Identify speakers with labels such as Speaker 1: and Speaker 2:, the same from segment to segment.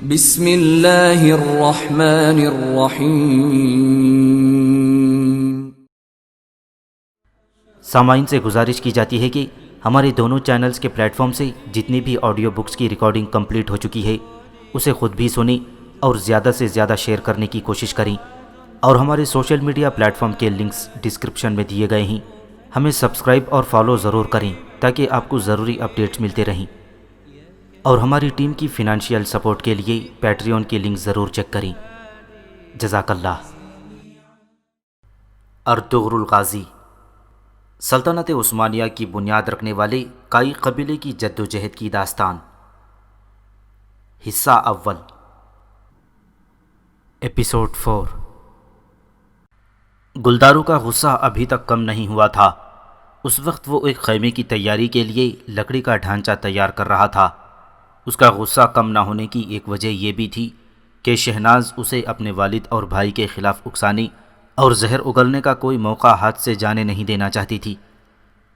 Speaker 1: بسم اللہ الرحمن الرحیم۔
Speaker 2: سامعین سے گزارش کی جاتی ہے کہ ہمارے دونوں چینلز کے پلیٹ فارم سے جتنی بھی آڈیو بکس کی ریکارڈنگ کمپلیٹ ہو چکی ہے اسے خود بھی سنیں اور زیادہ سے زیادہ شیئر کرنے کی کوشش کریں، اور ہمارے سوشل میڈیا پلیٹ فارم کے لنکس ڈسکرپشن میں دیے گئے ہیں، ہمیں سبسکرائب اور فالو ضرور کریں تاکہ آپ کو ضروری اپڈیٹس ملتے رہیں، اور ہماری ٹیم کی فنانشیل سپورٹ کے لیے پیٹریون کی لنک ضرور چیک کریں۔ جزاک اللہ۔ ارطغرل الغازی، سلطنت عثمانیہ کی بنیاد رکھنے والے کائی قبیلے کی جدوجہد کی داستان، حصہ اول، ایپیسوڈ 4۔ گلدارو کا غصہ ابھی تک کم نہیں ہوا تھا۔ اس وقت وہ ایک خیمے کی تیاری کے لیے لکڑی کا ڈھانچہ تیار کر رہا تھا۔ اس کا غصہ کم نہ ہونے کی ایک وجہ یہ بھی تھی کہ شہناز اسے اپنے والد اور بھائی کے خلاف اکسانے اور زہر اگلنے کا کوئی موقع ہاتھ سے جانے نہیں دینا چاہتی تھی۔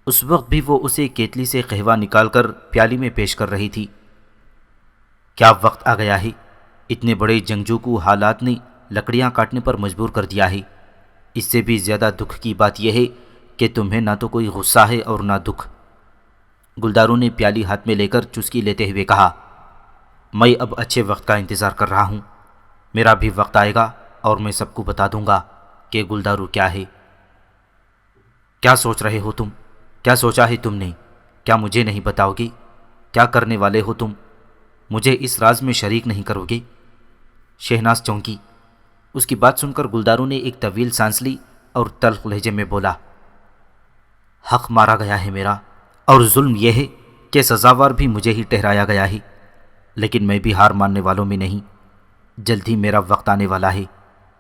Speaker 2: اس وقت بھی وہ اسے کیتلی سے قہوہ نکال کر پیالی میں پیش کر رہی تھی۔ کیا وقت آ گیا ہے؟ اتنے بڑے جنگجو کو حالات نے لکڑیاں کاٹنے پر مجبور کر دیا ہے۔ اس سے بھی زیادہ دکھ کی بات یہ ہے کہ تمہیں نہ تو کوئی غصہ ہے اور نہ دکھ۔ گلدارو نے پیالی ہاتھ میں لے کر چسکی لیتے ہوئے کہا، میں اب اچھے وقت کا انتظار کر رہا ہوں۔ میرا بھی وقت آئے گا اور میں سب کو بتا دوں گا کہ گلدارو کیا ہے۔ کیا سوچ رہے ہو تم؟ کیا سوچا ہے تم نے؟ کیا مجھے نہیں بتاؤ گے؟ کیا کرنے والے ہو تم؟ مجھے اس راز میں شریک نہیں کرو گے؟ شہناز چونکی۔ اس کی بات سن کر گلدارو نے ایک طویل سانس لی اور تلخ لہجے میں بولا، حق مارا گیا ہے میرا، اور ظلم یہ ہے کہ سزاوار بھی مجھے ہی ٹھہرایا گیا ہے، لیکن میں بھی ہار ماننے والوں میں نہیں۔ جلد ہی میرا وقت آنے والا ہے،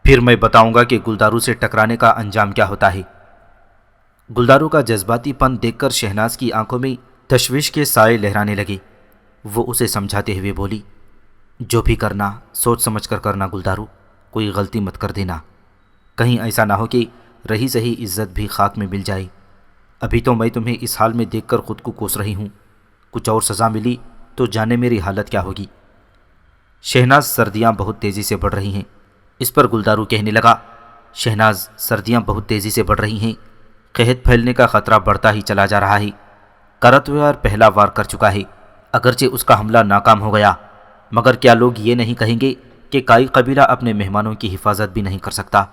Speaker 2: پھر میں بتاؤں گا کہ گلدارو سے ٹکرانے کا انجام کیا ہوتا ہے۔ گلدارو کا جذباتی پن دیکھ کر شہناز کی آنکھوں میں تشویش کے سائے لہرانے لگے۔ وہ اسے سمجھاتے ہوئے بولی، جو بھی کرنا سوچ سمجھ کر کرنا گلدارو، کوئی غلطی مت کر دینا، کہیں ایسا نہ ہو کہ رہی سہی عزت بھی خاک میں مل جائے۔ ابھی تو میں تمہیں اس حال میں دیکھ کر خود کو کوس رہی ہوں، کچھ اور سزا ملی تو جانے میری حالت کیا ہوگی۔ شہناز، سردیاں بہت تیزی سے بڑھ رہی ہیں۔ اس پر گلدارو کہنے لگا، شہناز، سردیاں بہت تیزی سے بڑھ رہی ہیں، قحط پھیلنے کا خطرہ بڑھتا ہی چلا جا رہا ہے۔ کرتویار پہلا وار کر چکا ہے، اگرچہ اس کا حملہ ناکام ہو گیا، مگر کیا لوگ یہ نہیں کہیں گے کہ کائی قبیلہ اپنے مہمانوں کی حفاظت بھی نہیں کر سکتا؟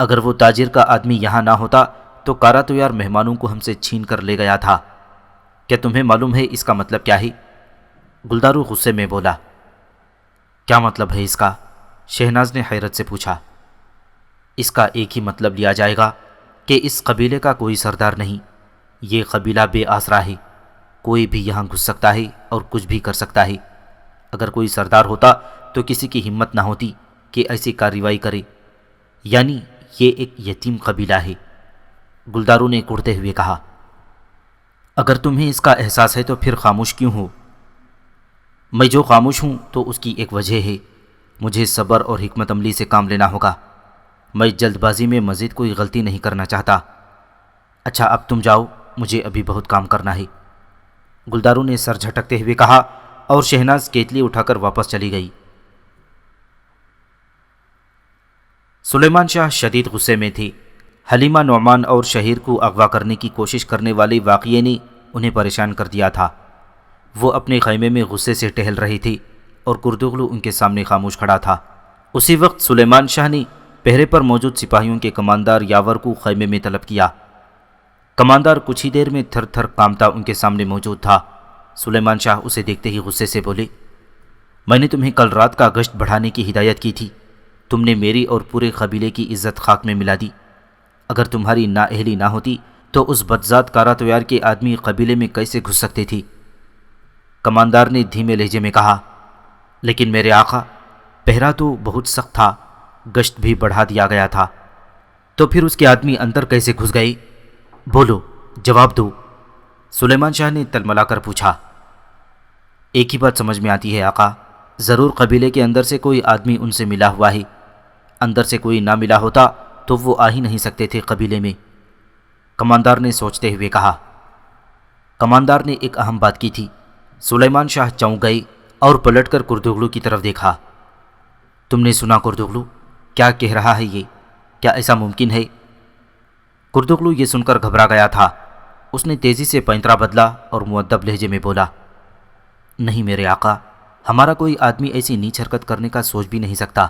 Speaker 2: اگر وہ تاجر کا آدمی یہاں نہ ہوتا تو کاراتویار مہمانوں کو ہم سے چھین کر لے گیا تھا۔ کیا تمہیں معلوم ہے اس کا مطلب کیا ہے؟ گلدارو غصے میں بولا۔ کیا مطلب ہے اس کا؟ شہناز نے حیرت سے پوچھا۔ اس کا ایک ہی مطلب لیا جائے گا کہ اس قبیلے کا کوئی سردار نہیں، یہ قبیلہ بے آسرا ہے، کوئی بھی یہاں گھس سکتا ہے اور کچھ بھی کر سکتا ہے۔ اگر کوئی سردار ہوتا تو کسی کی ہمت نہ ہوتی کہ ایسی کارروائی کرے، یعنی یہ ایک یتیم قبیلہ ہے۔ گلدارو نے کڑتے ہوئے کہا، اگر تمہیں اس کا احساس ہے تو پھر خاموش کیوں ہو؟ میں جو خاموش ہوں تو اس کی ایک وجہ ہے، مجھے صبر اور حکمت عملی سے کام لینا ہوگا۔ میں جلد بازی میں مزید کوئی غلطی نہیں کرنا چاہتا۔ اچھا اب تم جاؤ، مجھے ابھی بہت کام کرنا ہے۔ گلدارو نے سر جھٹکتے ہوئے کہا اور شہناز کیتلی اٹھا کر واپس چلی گئی۔ سلیمان شاہ شدید غصے میں تھے۔ حلیمہ نعمان اور شہیر کو اغوا کرنے کی کوشش کرنے والے واقعے نے انہیں پریشان کر دیا تھا۔ وہ اپنے خیمے میں غصے سے ٹہل رہی تھی اور کردغلو ان کے سامنے خاموش کھڑا تھا۔ اسی وقت سلیمان شاہ نے پہرے پر موجود سپاہیوں کے کماندار یاور کو خیمے میں طلب کیا۔ کماندار کچھ ہی دیر میں تھر تھر کانپتا ان کے سامنے موجود تھا۔ سلیمان شاہ اسے دیکھتے ہی غصے سے بولے، میں نے تمہیں کل رات کا گشت بڑھانے کی ہدایت کی تھی، تم نے میری اور پورے قبیلے کی عزت خاک میں ملا دی۔ اگر تمہاری نااہلی نہ ہوتی تو اس بدذات کاراتویار کے آدمی قبیلے میں کیسے گھس سکتے تھے؟ کماندار نے دھیمے لہجے میں کہا، لیکن میرے آقا، پہرا تو بہت سخت تھا، گشت بھی بڑھا دیا گیا تھا، تو پھر اس کے آدمی اندر کیسے گھس گئے؟ بولو، جواب دو۔ سلیمان شاہ نے تلملا کر پوچھا۔ ایک ہی بات سمجھ میں آتی ہے آقا، ضرور قبیلے کے اندر سے کوئی آدمی ان سے ملا ہوا ہے، اندر سے کوئی نہ ملا ہوتا تو وہ آ ہی نہیں سکتے تھے قبیلے میں۔ کماندار نے سوچتے ہوئے کہا۔ کماندار نے ایک اہم بات کی تھی۔ سلیمان شاہ چونک گئے اور پلٹ کر کردوغلو کی طرف دیکھا۔ تم نے سنا کردوغلو؟ کیا کہہ رہا ہے یہ؟ کیا ایسا ممکن ہے؟ کردوغلو یہ سن کر گھبرا گیا تھا۔ اس نے تیزی سے پینترا بدلا اور مؤدب لہجے میں بولا، نہیں میرے آقا، ہمارا کوئی آدمی ایسی نیچ حرکت کرنے کا سوچ بھی نہیں سکتا۔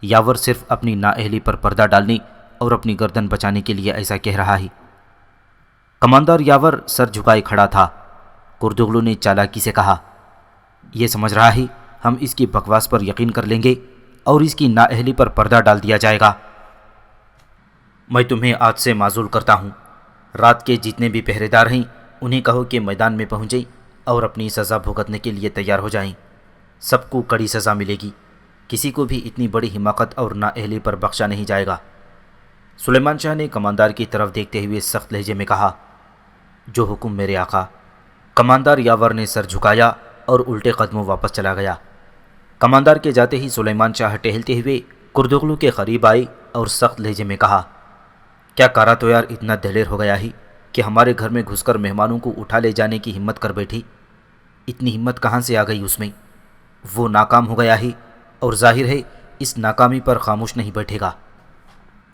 Speaker 2: یاور صرف اپنی نااہلی پر پردہ ڈالنے اور اپنی گردن بچانے کے لیے ایسا کہہ رہا ہے۔ کماندار یاور سر جھکائے کھڑا تھا۔ کردوغلو نے چالاکی سے کہا، یہ سمجھ رہا ہے ہم اس کی بکواس پر یقین کر لیں گے اور اس کی نااہلی پر پردہ ڈال دیا جائے گا۔ میں تمہیں آج سے معزول کرتا ہوں۔ رات کے جتنے بھی پہرے دار ہیں انہیں کہو کہ میدان میں پہنچیں اور اپنی سزا بھگتنے کے لیے تیار ہو جائیں۔ سب کو کڑی سزا ملے گی، کسی کو بھی اتنی بڑی حماقت اور نااہلی پر بخشا نہیں جائے گا۔ سلیمان شاہ نے کماندار کی طرف دیکھتے ہوئے سخت لہجے میں کہا، جو حکم میرے آقا۔ کماندار یاور نے سر جھکایا اور الٹے قدموں واپس چلا گیا۔ کماندار کے جاتے ہی سلیمان شاہ ٹہلتے ہوئے کردوغلو کے قریب آئے اور سخت لہجے میں کہا، کیا کارا تو یار اتنا دلیر ہو گیا ہی کہ ہمارے گھر میں گھس کر مہمانوں کو اٹھا لے جانے کی ہمت کر بیٹھی؟ اتنی ہمت کہاں سے آ گئی اس میں؟ وہ ناکام ہو گیا ہی اور ظاہر ہے اس ناکامی پر خاموش نہیں بیٹھے گا۔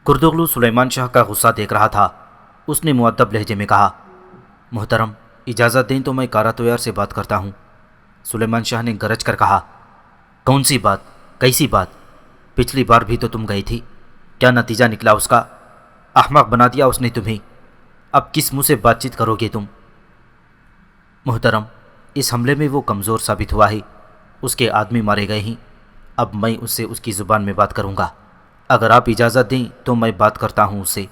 Speaker 2: کردوغلو سلیمان شاہ کا غصہ دیکھ رہا تھا۔ اس نے مؤدب لہجے میں کہا، محترم اجازت دیں تو میں کارا تویار سے بات کرتا ہوں۔ سلیمان شاہ نے گرج کر کہا، کون سی بات؟ کیسی بات؟ پچھلی بار بھی تو تم گئی تھی، کیا نتیجہ نکلا اس کا؟ احمق بنا دیا اس نے تمہیں، اب کس منہ سے بات چیت کرو گے تم؟ محترم اس حملے میں وہ کمزور ثابت ہوا ہے، اس کے آدمی مارے گئے ہیں، اب میں اس سے اس کی زبان میں بات کروں گا۔ اگر آپ اجازت دیں تو میں بات کرتا ہوں اس سے۔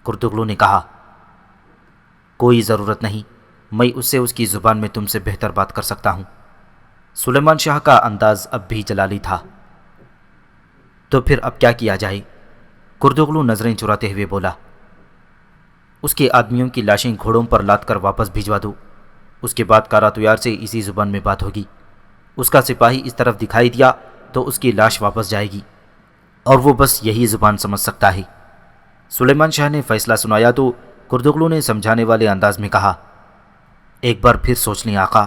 Speaker 2: کردوغلو نے کہا، کوئی ضرورت نہیں، میں اس سے اس کی زبان میں تم سے بہتر بات کر سکتا ہوں۔ سلیمان شاہ کا انداز اب بھی جلالی تھا۔ تو پھر اب کیا کیا جائے؟ کردوغلو نظریں چراتے ہوئے بولا، اس کے آدمیوں کی لاشیں گھوڑوں پر لاد کر واپس بھجوا دو، اس کے بعد کارا تویار سے اسی زبان میں بات ہوگی۔ اس کا سپاہی اس طرف دکھائی دیا تو اس کی لاش واپس جائے گی اور وہ بس یہی زبان سمجھ سکتا ہے۔ سلیمان شاہ نے فیصلہ سنایا تو کردوغلو نے سمجھانے والے انداز میں کہا، ایک بار پھر سوچ لیں آقا،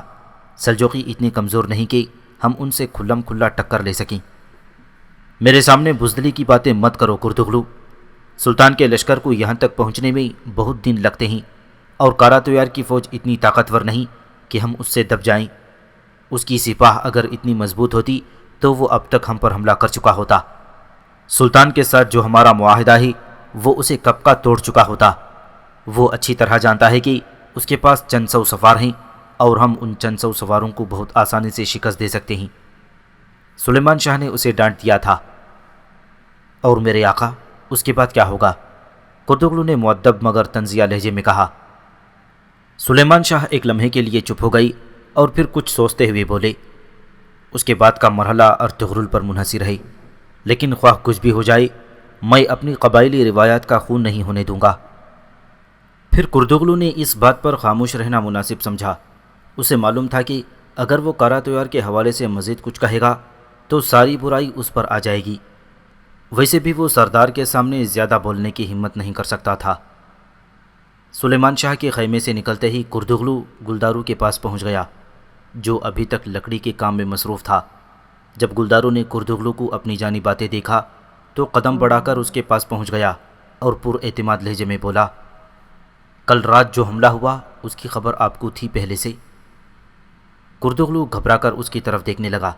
Speaker 2: سلجوقی اتنے کمزور نہیں کہ ہم ان سے کھلم کھلا ٹکر لے سکیں۔ میرے سامنے بزدلی کی باتیں مت کرو کردوغلو، سلطان کے لشکر کو یہاں تک پہنچنے میں بہت دن لگتے ہیں اور کارا تویار کی فوج اتنی طاقتور نہیں کہ ہم اس سے دب جائیں۔ اس کی سپاہ اگر اتنی مضبوط ہوتی تو وہ اب تک ہم پر حملہ کر چکا ہوتا۔ سلطان کے ساتھ جو ہمارا معاہدہ ہے وہ اسے کب کا توڑ چکا ہوتا۔ وہ اچھی طرح جانتا ہے کہ اس کے پاس چند سو سوار ہیں اور ہم ان چند سو سواروں کو بہت آسانی سے شکست دے سکتے ہیں۔ سلیمان شاہ نے اسے ڈانٹ دیا تھا۔ اور میرے آقا اس کے بعد کیا ہوگا؟ کردوغلو نے مؤدب مگر طنزیہ لہجے میں کہا۔ سلیمان شاہ ایک لمحے کے لیے چپ ہو گئی اور پھر کچھ سوچتے ہوئے بولے، اس کے بعد کا مرحلہ ارطغرل پر منحصر ہے، لیکن خواہ کچھ بھی ہو جائے میں اپنی قبائلی روایات کا خون نہیں ہونے دوں گا۔ پھر کردوغلو نے اس بات پر خاموش رہنا مناسب سمجھا۔ اسے معلوم تھا کہ اگر وہ کارا تویار کے حوالے سے مزید کچھ کہے گا تو ساری برائی اس پر آ جائے گی۔ ویسے بھی وہ سردار کے سامنے زیادہ بولنے کی ہمت نہیں کر سکتا تھا۔ سلیمان شاہ کے خیمے سے نکلتے ہی کردوغلو گلدارو کے پاس پہنچ گیا، جو ابھی تک لکڑی کے کام میں مصروف تھا۔ جب گلدارو نے کردوغلو کو اپنی جانب آتے دیکھا تو قدم بڑھا کر اس کے پاس پہنچ گیا اور پر اعتماد لہجے میں بولا، کل رات جو حملہ ہوا اس کی خبر آپ کو تھی پہلے سے؟ کردوغلو گھبرا کر اس کی طرف دیکھنے لگا،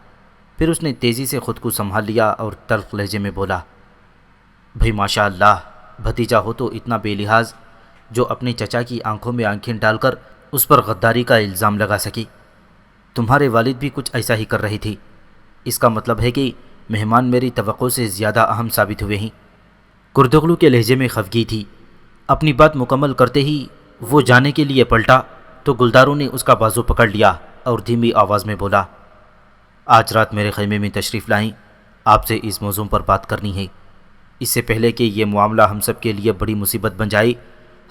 Speaker 2: پھر اس نے تیزی سے خود کو سنبھال لیا اور تلخ لہجے میں بولا، بھئی ماشاء اللہ، بھتیجا ہو تو اتنا بے لحاظ جو اپنے چچا کی آنکھوں میں آنکھیں ڈال کر اس پر غداری کا الزام لگا سکی۔ تمہارے والد بھی کچھ ایسا ہی کر رہی تھی، اس کا مطلب ہے کہ مہمان میری توقع سے زیادہ اہم ثابت ہوئے ہیں۔ کردوغلو کے لہجے میں خفگی تھی۔ اپنی بات مکمل کرتے ہی وہ جانے کے لیے پلٹا تو گلدارو نے اس کا بازو پکڑ لیا اور دھیمی آواز میں بولا، آج رات میرے خیمے میں تشریف لائیں، آپ سے اس موضوع پر بات کرنی ہے۔ اس سے پہلے کہ یہ معاملہ ہم سب کے لیے بڑی مصیبت بن جائے،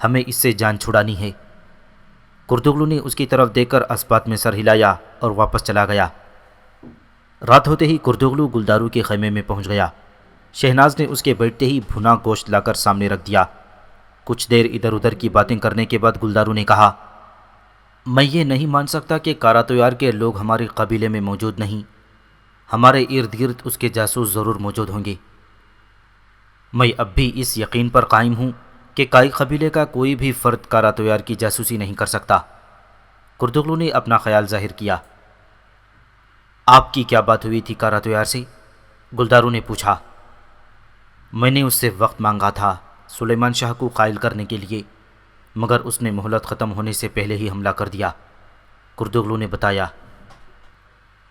Speaker 2: ہمیں اس سے جان چھڑانی ہے۔ کردوغلو نے اس کی طرف دیکھ کر اسبات میں سر ہلایا اور واپس چلا گیا۔ رات ہوتے ہی کردوغلو گلدارو کے خیمے میں پہنچ گیا۔ شہناز نے اس کے بیٹھتے ہی بھنا گوشت لا کر سامنے رکھ دیا۔ کچھ دیر ادھر ادھر کی باتیں کرنے کے بعد گلدارو نے کہا، میں یہ نہیں مان سکتا کہ کاراتویار کے لوگ ہمارے قبیلے میں موجود نہیں، ہمارے ارد گرد اس کے جاسوس ضرور موجود ہوں گے۔ میں اب بھی اس یقین پر قائم ہوں کہ کائی قبیلے کا کوئی بھی فرد کاراتویار کی جاسوسی نہیں کر سکتا۔ کردغلو نے اپنا خیال ظاہر کیا۔ آپ کی کیا بات ہوئی تھی کاراتویار سے؟ گلدارو نے پوچھا۔ میں نے اس سے وقت مانگا تھا سلیمان شاہ کو قائل کرنے کے لیے، مگر اس نے مہلت ختم ہونے سے پہلے ہی حملہ کر دیا، کردغلو نے بتایا۔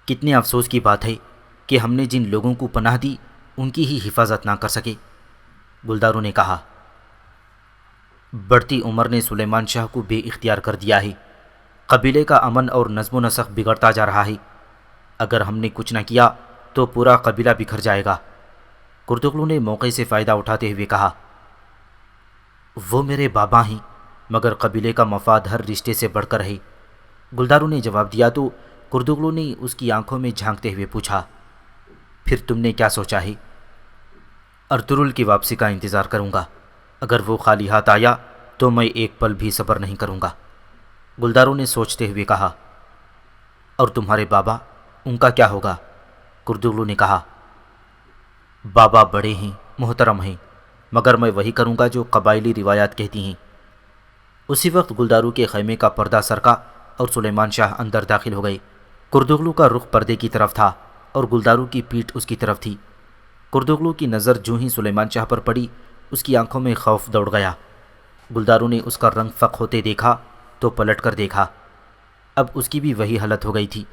Speaker 2: کتنے افسوس کی بات ہے کہ ہم نے جن لوگوں کو پناہ دی ان کی ہی حفاظت نہ کر سکے، گلدارو نے کہا۔ بڑھتی عمر نے سلیمان شاہ کو بے اختیار کر دیا ہے، قبیلے کا امن اور نظم و نسق بگڑتا جا رہا ہے، اگر ہم نے کچھ نہ کیا تو پورا قبیلہ بکھر جائے گا، کردغلو نے موقع سے فائدہ اٹھاتے ہوئے کہا۔ وہ میرے بابا ہیں، مگر قبیلے کا مفاد ہر رشتے سے بڑھ کر ہے، گلدارو نے جواب دیا تو کردغلو نے اس کی آنکھوں میں جھانکتے ہوئے پوچھا، پھر تم نے کیا سوچا ہے؟ ارطغرل کی واپسی کا انتظار کروں گا، اگر وہ خالی ہاتھ آیا تو میں ایک پل بھی صبر نہیں کروں گا، گلدارو نے سوچتے ہوئے کہا۔ اور تمہارے بابا، ان کا کیا ہوگا؟ کردغلو نے کہا۔ بابا بڑے ہیں، محترم ہیں، مگر میں وہی کروں گا جو قبائلی روایات کہتی ہیں۔ اسی وقت گلدارو کے خیمے کا پردہ سرکا اور سلیمان شاہ اندر داخل ہو گئے۔ کردغلو کا رخ پردے کی طرف تھا اور گلدارو کی پیٹھ اس کی طرف تھی۔ کردغلو کی نظر جو ہی سلیمان شاہ پر پڑی، اس کی آنکھوں میں خوف دوڑ گیا۔ گلدارو نے اس کا رنگ فق ہوتے دیکھا تو پلٹ کر دیکھا، اب اس کی بھی وہی حالت ہو گئی تھی۔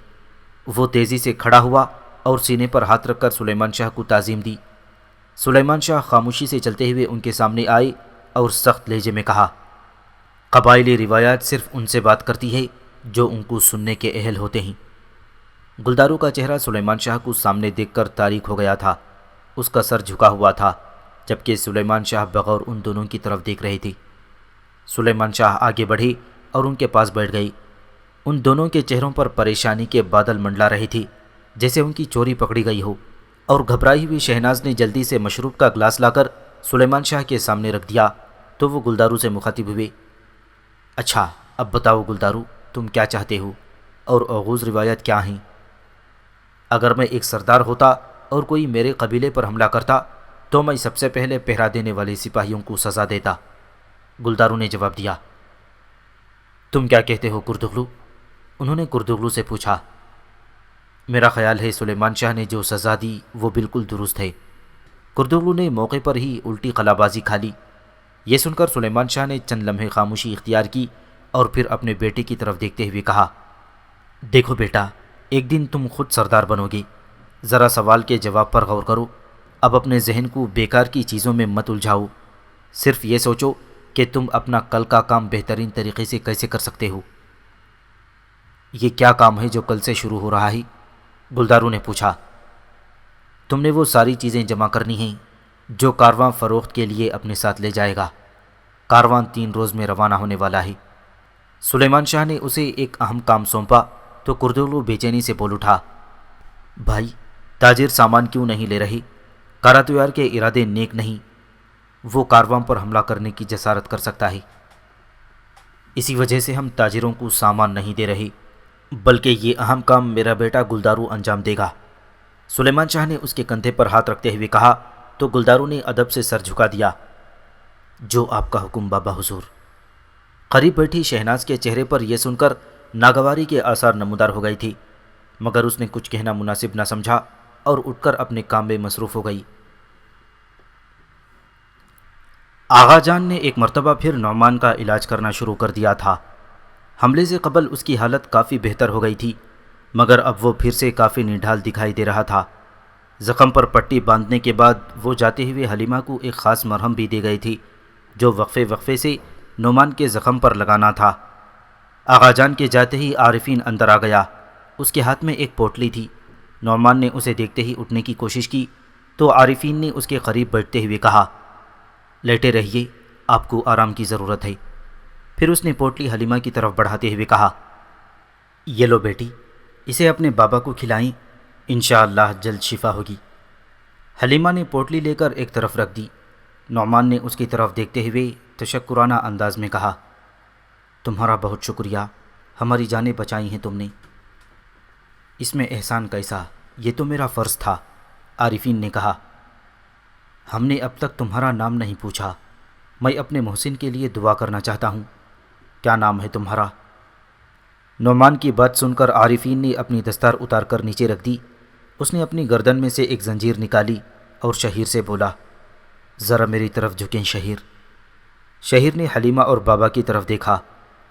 Speaker 2: وہ تیزی سے کھڑا ہوا اور سینے پر ہاتھ رکھ کر سلیمان شاہ کو تعظیم دی۔ سلیمان شاہ خاموشی سے چلتے ہوئے ان کے سامنے آئے اور سخت لہجے میں کہا، قبائلی روایات صرف ان سے بات کرتی ہے جو ان کو سننے کے اہل ہوتے ہیں۔ گلدارو کا چہرہ سلیمان شاہ کو سامنے دیکھ کر تاریک ہو گیا تھا، اس کا سر جھکا ہوا تھا، جبکہ سلیمان شاہ بغور ان دونوں کی طرف دیکھ رہے تھے۔ سلیمان شاہ آگے بڑھے اور ان کے پاس بیٹھ گئی۔ ان دونوں کے چہروں پر پریشانی کے بادل منڈلا رہے تھے، جیسے ان کی چوری پکڑی گئی ہو، اور گھبرائی ہوئی شہناز نے جلدی سے مشروب کا گلاس لا کر سلیمان شاہ کے سامنے رکھ دیا تو وہ گلدارو سے مخاطب ہوئے۔ اچھا، اب بتاؤ گلدارو، تم کیا چاہتے ہو اور اوغوز روایت کیا ہیں؟ اگر میں ایک سردار ہوتا اور کوئی میرے قبیلے پر حملہ کرتا تو میں سب سے پہلے پہرا دینے والے سپاہیوں کو سزا دیتا، گلدارو نے جواب دیا۔ تم کیا کہتے ہو کردغلو؟ انہوں نے کردغلو سے پوچھا۔ میرا خیال ہے سلیمان شاہ نے جو سزا دی وہ بالکل درست ہے، کردغلو نے موقع پر ہی الٹی قلابازی کھا لی۔ یہ سن کر سلیمان شاہ نے چند لمحے خاموشی اختیار کی اور پھر اپنے بیٹے کی طرف دیکھتے ہوئے کہا، دیکھو بیٹا، ایک دن تم خود سردار بنو گے، ذرا سوال کے جواب پر غور کرو، اب اپنے ذہن کو بیکار کی چیزوں میں مت الجھاؤ، صرف یہ سوچو کہ تم اپنا کل کا کام بہترین طریقے سے کیسے کر سکتے ہو۔ یہ کیا کام ہے جو کل سے شروع ہو رہا ہے؟ گلدارو نے پوچھا۔ تم نے وہ ساری چیزیں جمع کرنی ہیں جو کارواں فروخت کے لیے اپنے ساتھ لے جائے گا، کارواں 3 روز میں روانہ ہونے والا ہے۔ سلیمان شاہ نے اسے ایک اہم کام سونپا تو کردغلو بے چینی سے بول اٹھا، بھائی، تاجر سامان کیوں نہیں لے رہے؟ کاراتویار کے ارادے نیک نہیں، وہ کارواں پر حملہ کرنے کی جسارت کر سکتا ہے، اسی وجہ سے ہم تاجروں کو سامان نہیں دے رہے، بلکہ یہ اہم کام میرا بیٹا گلدارو انجام دے گا۔ سلیمان شاہ نے اس کے کندھے پر ہاتھ رکھتے ہوئے کہا تو گلدارو نے ادب سے سر جھکا دیا۔ جو آپ کا حکم بابا حضور۔ قریب بیٹھی شہناز کے چہرے پر یہ سن کر ناگواری کے آثار نمودار ہو گئی تھی، مگر اس نے کچھ کہنا مناسب نہ سمجھا اور اٹھ کر اپنے کام میں مصروف ہو گئی۔ آغا جان نے ایک مرتبہ پھر نعمان کا علاج کرنا شروع کر دیا تھا۔ حملے سے قبل اس کی حالت کافی بہتر ہو گئی تھی، مگر اب وہ پھر سے کافی نڈھال دکھائی دے رہا تھا۔ زخم پر پٹی باندھنے کے بعد وہ جاتے ہوئے حلیمہ کو ایک خاص مرہم بھی دے گئی تھی جو وقفے وقفے سے نعمان کے زخم پر لگانا تھا۔ آغا جان کے جاتے ہی عارفین اندر آ گیا، اس کے ہاتھ میں ایک پوٹلی تھی۔ نعمان نے اسے دیکھتے ہی اٹھنے کی کوشش کی تو عارفین نے اس کے قریب بیٹھتے ہوئے کہا، لیٹے رہیے، آپ کو آرام کی ضرورت ہے۔ پھر اس نے پوٹلی حلیمہ کی طرف بڑھاتے ہوئے کہا، یہ لو بیٹی، اسے اپنے بابا کو کھلائیں، انشاءاللہ جلد شفا ہوگی۔ حلیمہ نے پوٹلی لے کر ایک طرف رکھ دی۔ نعمان نے اس کی طرف دیکھتے ہوئے تشکرانہ انداز میں کہا، تمہارا بہت شکریہ، ہماری جانیں بچائی ہیں تم نے۔ اس میں احسان کیسا، یہ تو میرا فرض تھا، عارفین نے کہا۔ ہم نے اب تک تمہارا نام نہیں پوچھا، میں اپنے محسن کے لیے دعا کرنا چاہتا ہوں، کیا نام ہے تمہارا؟ نعمان کی بات سن کر عارفین نے اپنی دستار اتار کر نیچے رکھ دی۔ اس نے اپنی گردن میں سے ایک زنجیر نکالی اور شہیر سے بولا، ذرا میری طرف جھکیں شہیر۔ شہیر نے حلیمہ اور بابا کی طرف دیکھا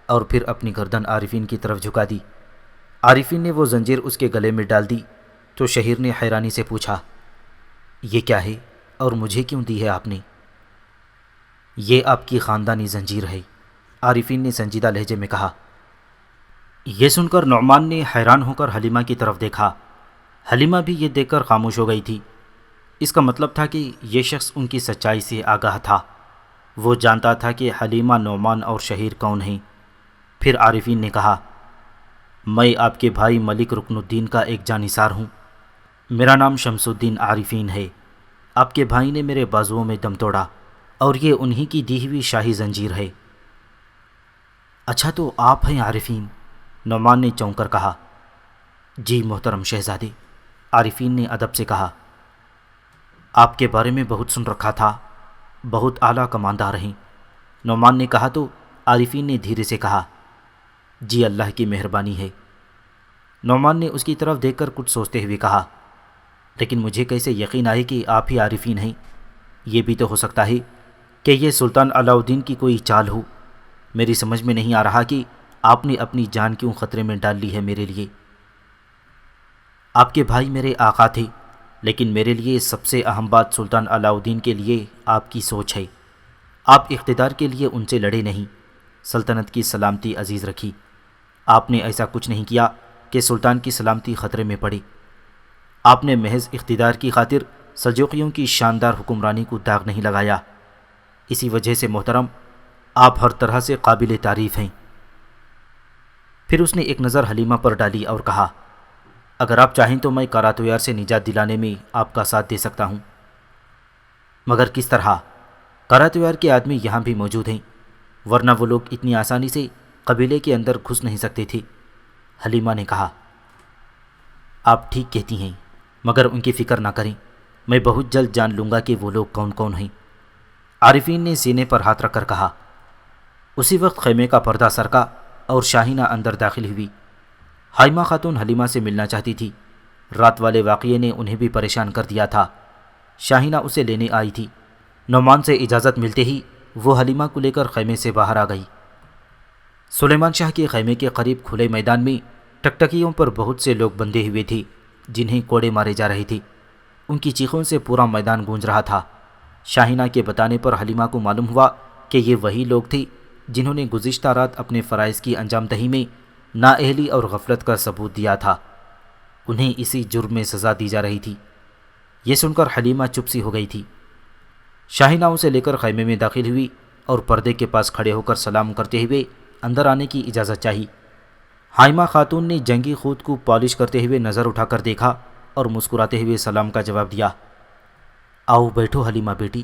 Speaker 2: اور پھر اپنی گردن عارفین کی طرف جھکا دی۔ عارفین نے وہ زنجیر اس کے گلے میں ڈال دی تو شہیر نے حیرانی سے پوچھا، یہ کیا ہے اور مجھے کیوں دی ہے آپ نے؟ یہ آپ کی خاندانی زنجیر ہے، عارفین نے سنجیدہ لہجے میں کہا۔ یہ سن کر نعمان نے حیران ہو کر حلیمہ کی طرف دیکھا۔ حلیمہ بھی یہ دیکھ کر خاموش ہو گئی تھی۔ اس کا مطلب تھا کہ یہ شخص ان کی سچائی سے آگاہ تھا۔ وہ جانتا تھا کہ حلیمہ، نعمان اور شہیر کون ہیں۔ پھر عارفین نے کہا، میں آپ کے بھائی ملک رکن الدین کا ایک جانثار ہوں، میرا نام شمس الدین عارفین ہے۔ آپ کے بھائی نے میرے بازوؤں میں دم توڑا اور یہ انہی کی دی ہوئی شاہی زنجیر ہے۔ اچھا تو آپ ہیں عارفین؟ نعمان نے چونک کر کہا۔ جی محترم شہزادے، عارفین نے ادب سے کہا۔ آپ کے بارے میں بہت سن رکھا تھا، بہت اعلیٰ کماندار ہیں، نعمان نے کہا تو عارفین نے دھیرے سے کہا، جی اللہ کی مہربانی ہے۔ نعمان نے اس کی طرف دیکھ کر کچھ سوچتے ہوئے کہا، لیکن مجھے کیسے یقین آئے کہ آپ ہی عارفین ہیں؟ یہ بھی تو ہو سکتا ہے کہ یہ سلطان علاء الدین کی کوئی چال ہو۔ میری سمجھ میں نہیں آ رہا کہ آپ نے اپنی جان کیوں خطرے میں ڈال لی ہے میرے لیے۔ آپ کے بھائی میرے آقا تھے، لیکن میرے لیے سب سے اہم بات سلطان علاء الدین کے لیے آپ کی سوچ ہے۔ آپ اقتدار کے لیے ان سے لڑے نہیں، سلطنت کی سلامتی عزیز رکھی۔ آپ نے ایسا کچھ نہیں کیا کہ سلطان کی سلامتی خطرے میں پڑے۔ آپ نے محض اقتدار کی خاطر سلجوقیوں کی شاندار حکمرانی کو داغ نہیں لگایا۔ اسی وجہ سے محترم، آپ ہر طرح سے قابل تعریف ہیں۔ پھر اس نے ایک نظر حلیمہ پر ڈالی اور کہا، اگر آپ چاہیں تو میں کاراتویار سے نجات دلانے میں آپ کا ساتھ دے سکتا ہوں، مگر کس طرح؟ کاراتویار کے آدمی یہاں بھی موجود ہیں، ورنہ وہ لوگ اتنی آسانی سے قبیلے کے اندر گھس نہیں سکتے تھے۔ حلیمہ نے کہا، آپ ٹھیک کہتی ہیں، مگر ان کی فکر نہ کریں، میں بہت جلد جان لوں گا کہ وہ لوگ کون کون ہیں۔ عارفین نے سینے پر ہاتھ رکھ کر کہا۔ اسی وقت خیمے کا پردہ سرکا اور شاہینہ اندر داخل ہوئی۔ حائمہ خاتون حلیمہ سے ملنا چاہتی تھی، رات والے واقعے نے انہیں بھی پریشان کر دیا تھا۔ شاہینہ اسے لینے آئی تھی۔ نعمان سے اجازت ملتے ہی وہ حلیمہ کو لے کر خیمے سے باہر آ گئی۔ سلیمان شاہ کے خیمے کے قریب کھلے میدان میں ٹکٹکیوں پر بہت سے لوگ بندھے ہوئے تھے جنہیں کوڑے مارے جا رہے تھے۔ ان کی چیخوں سے پورا میدان گونج رہا تھا۔ شاہینہ کے بتانے پر حلیمہ کو معلوم ہوا کہ یہ وہی لوگ تھے جنہوں نے گزشتہ رات اپنے فرائض کی انجام دہی میں نااہلی اور غفلت کا ثبوت دیا تھا۔ انہیں اسی جرم میں سزا دی جا رہی تھی۔ یہ سن کر حلیمہ چپ سی ہو گئی تھی۔ شاہینہ اسے لے کر خیمے میں داخل ہوئی اور پردے کے پاس کھڑے ہو کر سلام کرتے ہوئے اندر آنے کی اجازت چاہی۔ حائمہ خاتون نے جنگی خود کو پالش کرتے ہوئے نظر اٹھا کر دیکھا اور مسکراتے ہوئے سلام کا جواب دیا۔ آؤ بیٹھو حلیمہ بیٹی،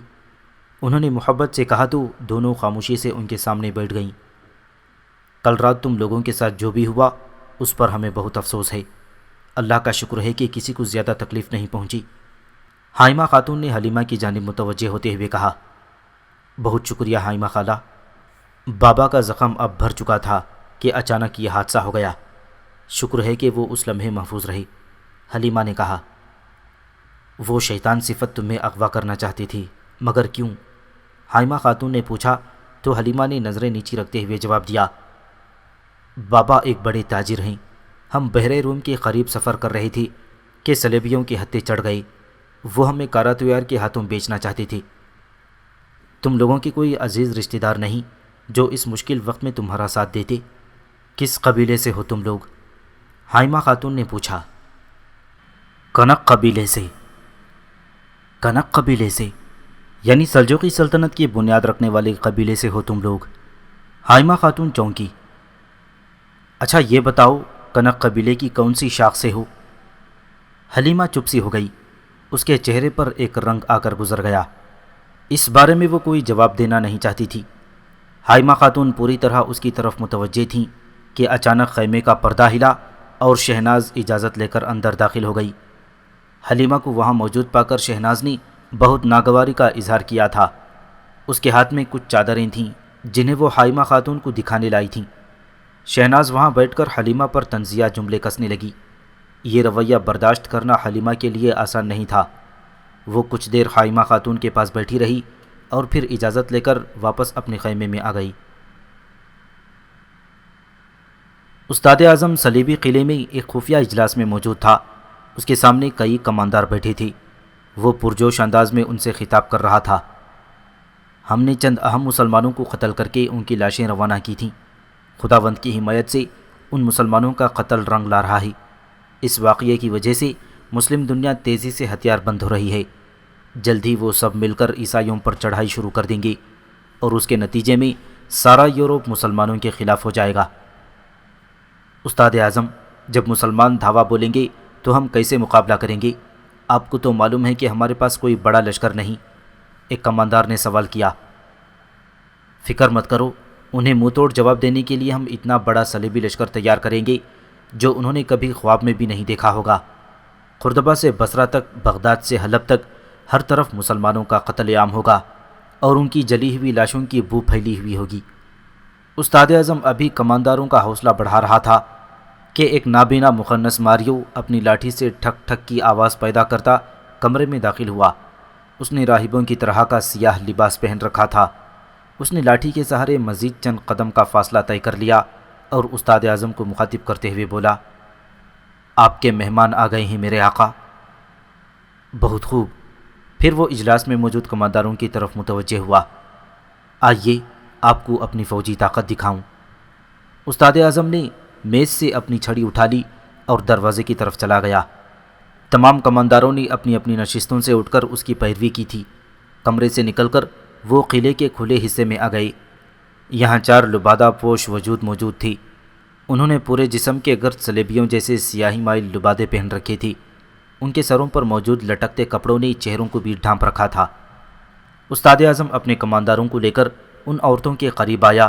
Speaker 2: انہوں نے محبت سے کہا تو دونوں خاموشی سے ان کے سامنے بیٹھ گئیں۔ کل رات تم لوگوں کے ساتھ جو بھی ہوا اس پر ہمیں بہت افسوس ہے، اللہ کا شکر ہے کہ کسی کو زیادہ تکلیف نہیں پہنچی۔ حائمہ خاتون نے حلیمہ کی جانب متوجہ ہوتے ہوئے کہا، بہت شکریہ حائمہ خالہ، بابا کا زخم اب بھر چکا تھا کہ اچانک یہ حادثہ ہو گیا، شکر ہے کہ وہ اس لمحے محفوظ رہی۔ حلیمہ نے کہا، وہ شیطان صفت تمہیں اغوا کرنا چاہتی تھی، مگر کیوں؟ حائمہ خاتون نے پوچھا تو حلیمہ نے نظریں نیچی رکھتے ہوئے جواب دیا، بابا ایک بڑے تاجر ہیں، ہم بحر روم کے قریب سفر کر رہے تھے کہ صلیبیوں کے ہتھے چڑھ گئے، وہ ہمیں کاراتویار کے ہاتھوں بیچنا چاہتے تھے۔ تم لوگوں کے کوئی عزیز رشتہ دار نہیں جو اس مشکل وقت میں تمہارا ساتھ دیتے؟ کس قبیلے سے ہو تم لوگ؟ حائمہ خاتون نے پوچھا۔ کنک قبیلے سے۔ کنک قبیلے سے یعنی سلجوقی سلطنت کی بنیاد رکھنے والے قبیلے سے ہو تم لوگ؟ حائمہ خاتون چونکی۔ اچھا یہ بتاؤ کنک قبیلے کی کون سی شاخ سے ہو؟ حلیمہ چپ سی ہو گئی، اس کے چہرے پر ایک رنگ آ کر گزر گیا۔ اس بارے میں وہ کوئی جواب دینا نہیں چاہتی تھی۔ حائمہ خاتون پوری طرح اس کی طرف متوجہ تھیں، کہ اچانک خیمے کا پردہ ہلا اور شہناز اجازت لے کر اندر داخل ہو گئی۔ حلیمہ کو وہاں موجود پا کر شہناز نے بہت ناگواری کا اظہار کیا تھا۔ اس کے ہاتھ میں کچھ چادریں تھیں جنہیں وہ حائمہ خاتون کو دکھانے لائی تھیں۔ شہناز وہاں بیٹھ کر حلیمہ پر طنزیہ جملے کسنے لگی۔ یہ رویہ برداشت کرنا حلیمہ کے لیے آسان نہیں تھا۔ وہ کچھ دیر حائمہ خاتون کے پاس بیٹھی رہی اور پھر اجازت لے کر واپس اپنے خیمے میں آ گئی۔ استاد اعظم صلیبی قلعے میں ایک خفیہ اجلاس میں موجود تھا۔ اس کے سامنے کئی کماندار بیٹھے تھے۔ وہ پرجوش انداز میں ان سے خطاب کر رہا تھا۔ ہم نے چند اہم مسلمانوں کو قتل کر کے ان کی لاشیں روانہ کی تھیں۔ خداوند کی حمایت سے ان مسلمانوں کا قتل رنگ لا رہا ہے۔ اس واقعے کی وجہ سے مسلم دنیا تیزی سے ہتھیار بند ہو رہی ہے۔ جلد ہی وہ سب مل کر عیسائیوں پر چڑھائی شروع کر دیں گے اور اس کے نتیجے میں سارا یورپ مسلمانوں کے خلاف ہو جائے گا۔ استاد اعظم، جب مسلمان دھاوا بولیں گے تو ہم کیسے مقابلہ کریں گے؟ آپ کو تو معلوم ہے کہ ہمارے پاس کوئی بڑا لشکر نہیں، ایک کماندار نے سوال کیا۔ فکر مت کرو، انہیں منہ توڑ جواب دینے کے لیے ہم اتنا بڑا صلیبی لشکر تیار کریں گے جو انہوں نے کبھی خواب میں بھی نہیں دیکھا ہوگا۔ قردبہ سے بصرہ تک، بغداد سے حلب تک، ہر طرف مسلمانوں کا قتل عام ہوگا اور ان کی جلی ہوئی لاشوں کی بو پھیلی ہوئی ہوگی۔ استاد اعظم ابھی کمانداروں کا حوصلہ بڑھا رہا تھا کہ ایک نابینا مخنث ماریو اپنی لاٹھی سے ٹھک ٹھک کی آواز پیدا کرتا کمرے میں داخل ہوا۔ اس نے راہبوں کی طرح کا سیاہ لباس پہن رکھا تھا۔ اس نے لاٹھی کے سہارے مزید چند قدم کا فاصلہ طے کر لیا اور استاد اعظم کو مخاطب کرتے ہوئے بولا، آپ کے مہمان آ گئے ہیں میرے آقا۔ بہت خوب۔ پھر وہ اجلاس میں موجود کمانداروں کی طرف متوجہ ہوا۔ آئیے آپ کو اپنی فوجی طاقت دکھاؤں۔ استاد اعظم نے میز سے اپنی چھڑی اٹھا لی اور دروازے کی طرف چلا گیا۔ تمام کمانداروں نے اپنی اپنی نشستوں سے اٹھ کر اس کی پیروی کی تھی۔ کمرے سے نکل کر وہ قلعے کے کھلے حصے میں آ گئے۔ یہاں 4 لبادہ پوش وجود موجود تھی۔ انہوں نے پورے جسم کے گرد صلیبیوں جیسے سیاہی مائل لبادے پہن رکھے تھے۔ ان کے سروں پر موجود لٹکتے کپڑوں نے چہروں کو بھی ڈھانپ رکھا تھا۔ استاد اعظم اپنے کمانداروں کو لے کر ان عورتوں کے قریب آیا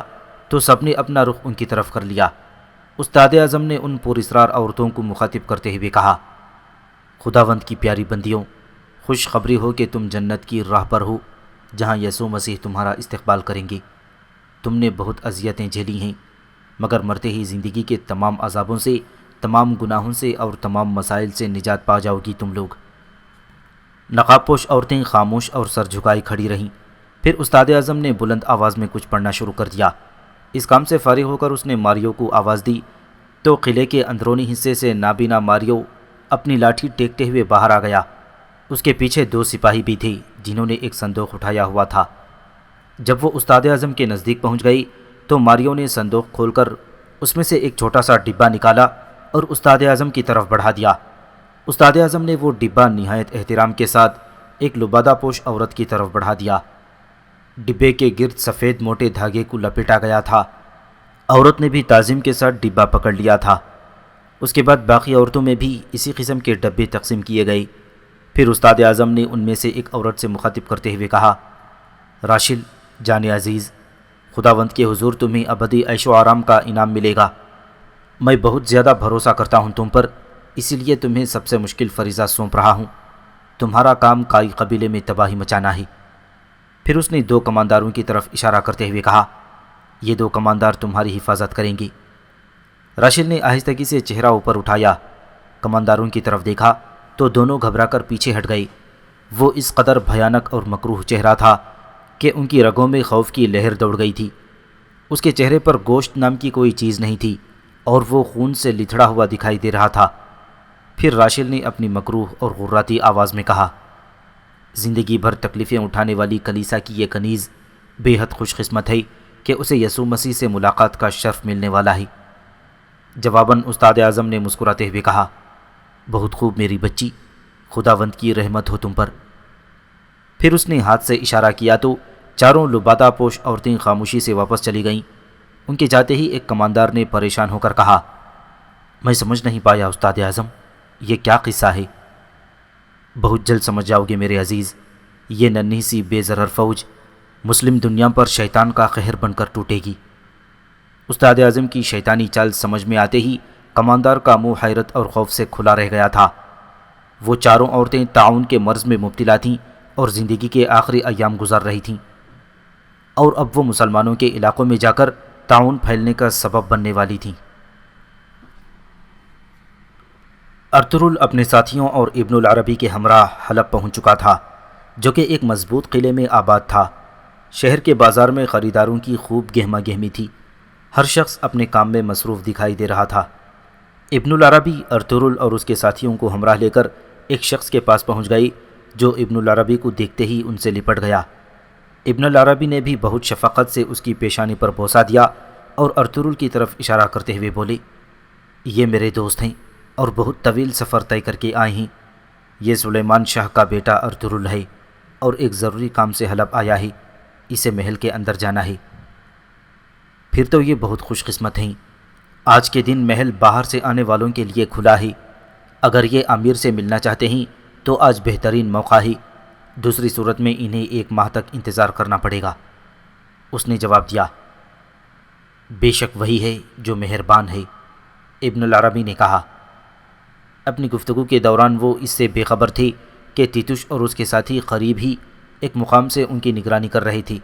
Speaker 2: تو سب نے اپنا رخ ان کی طرف کر لیا۔ استاد اعظم نے ان پراسرار عورتوں کو مخاطب کرتے ہوئے کہا، خداوند کی پیاری بندیوں، خوشخبری ہو کہ تم جنت کی راہ پر ہو جہاں یسوع مسیح تمہارا استقبال کریں گے۔ تم نے بہت اذیتیں جھیلی ہیں، مگر مرتے ہی زندگی کے تمام عذابوں سے، تمام گناہوں سے اور تمام مسائل سے نجات پا جاؤ گی تم لوگ۔ نقاب پوش عورتیں خاموش اور سر جھکائے کھڑی رہیں۔ پھر استاد اعظم نے بلند آواز میں کچھ پڑھنا شروع کر دیا۔ اس کام سے فارغ ہو کر اس نے ماریو کو آواز دی تو قلعے کے اندرونی حصے سے نابینا ماریو اپنی لاٹھی ٹیکتے ہوئے باہر آ گیا۔ اس کے پیچھے 2 سپاہی بھی تھے جنہوں نے ایک صندوق اٹھایا ہوا تھا۔ جب وہ استاد اعظم کے نزدیک پہنچ گئی تو ماریو نے صندوق کھول کر اس میں سے ایک چھوٹا سا ڈبہ نکالا اور استاد اعظم کی طرف بڑھا دیا۔ استاد اعظم نے وہ ڈبہ نہایت احترام کے ساتھ ایک لبادہ پوش عورت کی طرف بڑھا دیا۔ ڈبے کے گرد سفید موٹے دھاگے کو لپیٹا گیا تھا۔ عورت نے بھی تعظیم کے ساتھ ڈبہ پکڑ لیا تھا۔ اس کے بعد باقی عورتوں میں بھی اسی قسم کے ڈبے تقسیم کیے گئے۔ پھر استاد اعظم نے ان میں سے ایک عورت سے مخاطب کرتے ہوئے کہا، راشل جان عزیز، خداوند کے حضور تمہیں ابدی عیش و آرام کا انعام ملے گا۔ میں بہت زیادہ بھروسہ کرتا ہوں تم پر، اسی لیے تمہیں سب سے مشکل فریضہ سونپ رہا ہوں۔ تمہارا کام کائی قبیلے میں تباہی مچانا ہے۔ پھر اس نے 2 کمانداروں کی طرف اشارہ کرتے ہوئے کہا، یہ 2 کماندار تمہاری حفاظت کریں گے۔ راشل نے آہستگی سے چہرہ اوپر اٹھایا، کمانداروں کی طرف دیکھا تو دونوں گھبرا کر پیچھے ہٹ گئے۔ وہ اس قدر بھیانک اور مکروہ چہرہ تھا کہ ان کی رگوں میں خوف کی لہر دوڑ گئی تھی۔ اس کے چہرے پر گوشت نام کی کوئی چیز نہیں تھی اور وہ خون سے لتھڑا ہوا دکھائی دے رہا تھا۔ پھر راشل نے اپنی مکروہ اور غراتی آواز میں کہا، زندگی بھر تکلیفیں اٹھانے والی کلیسا کی یہ کنیز بے حد خوش قسمت ہے کہ اسے یسوع مسیح سے ملاقات کا شرف ملنے والا ہے۔ جواباً استاد اعظم نے مسکراتے ہوئے کہا، بہت خوب میری بچی، خداوند کی رحمت ہو تم پر۔ پھر اس نے ہاتھ سے اشارہ کیا تو 4 لبادہ پوش عورتیں خاموشی سے واپس چلی گئیں۔ ان کے جاتے ہی ایک کماندار نے پریشان ہو کر کہا، میں سمجھ نہیں پایا استاد اعظم، یہ کیا قصہ ہے؟ بہت جلد سمجھ جاؤ گے میرے عزیز۔ یہ ننھی سی بے ضرر فوج مسلم دنیا پر شیطان کا قہر بن کر ٹوٹے گی۔ استاد اعظم کی شیطانی چال سمجھ میں آتے ہی کماندار کا منہ حیرت اور خوف سے کھلا رہ گیا تھا۔ وہ چاروں عورتیں طاعون کے مرض میں مبتلا تھیں اور زندگی کے آخری ایام گزار رہی تھیں، اور اب وہ مسلمانوں کے علاقوں میں جا کر طاعون پھیلنے کا سبب بننے والی تھیں۔ ارطغرل اپنے ساتھیوں اور ابن العربی کے ہمراہ حلب پہنچ چکا تھا، جو کہ ایک مضبوط قلعے میں آباد تھا۔ شہر کے بازار میں خریداروں کی خوب گہما گہمی تھی، ہر شخص اپنے کام میں مصروف دکھائی دے رہا تھا۔ ابن العربی ارطغرل اور اس کے ساتھیوں کو ہمراہ لے کر ایک شخص کے پاس پہنچ گئی، جو ابن العربی کو دیکھتے ہی ان سے لپٹ گیا۔ ابن العربی نے بھی بہت شفقت سے اس کی پیشانی پر بوسہ دیا اور ارطغرل کی طرف اشارہ کرتے ہوئے بولے، یہ میرے دوست ہیں اور بہت طویل سفر طے کر کے آئے ہیں۔ یہ سلیمان شاہ کا بیٹا ارطغرل ہے اور ایک ضروری کام سے حلب آیا ہے، اسے محل کے اندر جانا ہے۔ پھر تو یہ بہت خوش قسمت ہیں، آج کے دن محل باہر سے آنے والوں کے لیے کھلا ہے۔ اگر یہ امیر سے ملنا چاہتے ہیں تو آج بہترین موقع ہے، دوسری صورت میں انہیں 1 ماہ تک انتظار کرنا پڑے گا۔ اس نے جواب دیا، بے شک وہی ہے جو مہربان ہے۔ ابن العربی نے کہا۔ اپنی گفتگو کے دوران وہ اس سے بے خبر تھے کہ تیتوش اور اس کے ساتھی قریب ہی ایک مقام سے ان کی نگرانی کر رہے تھے۔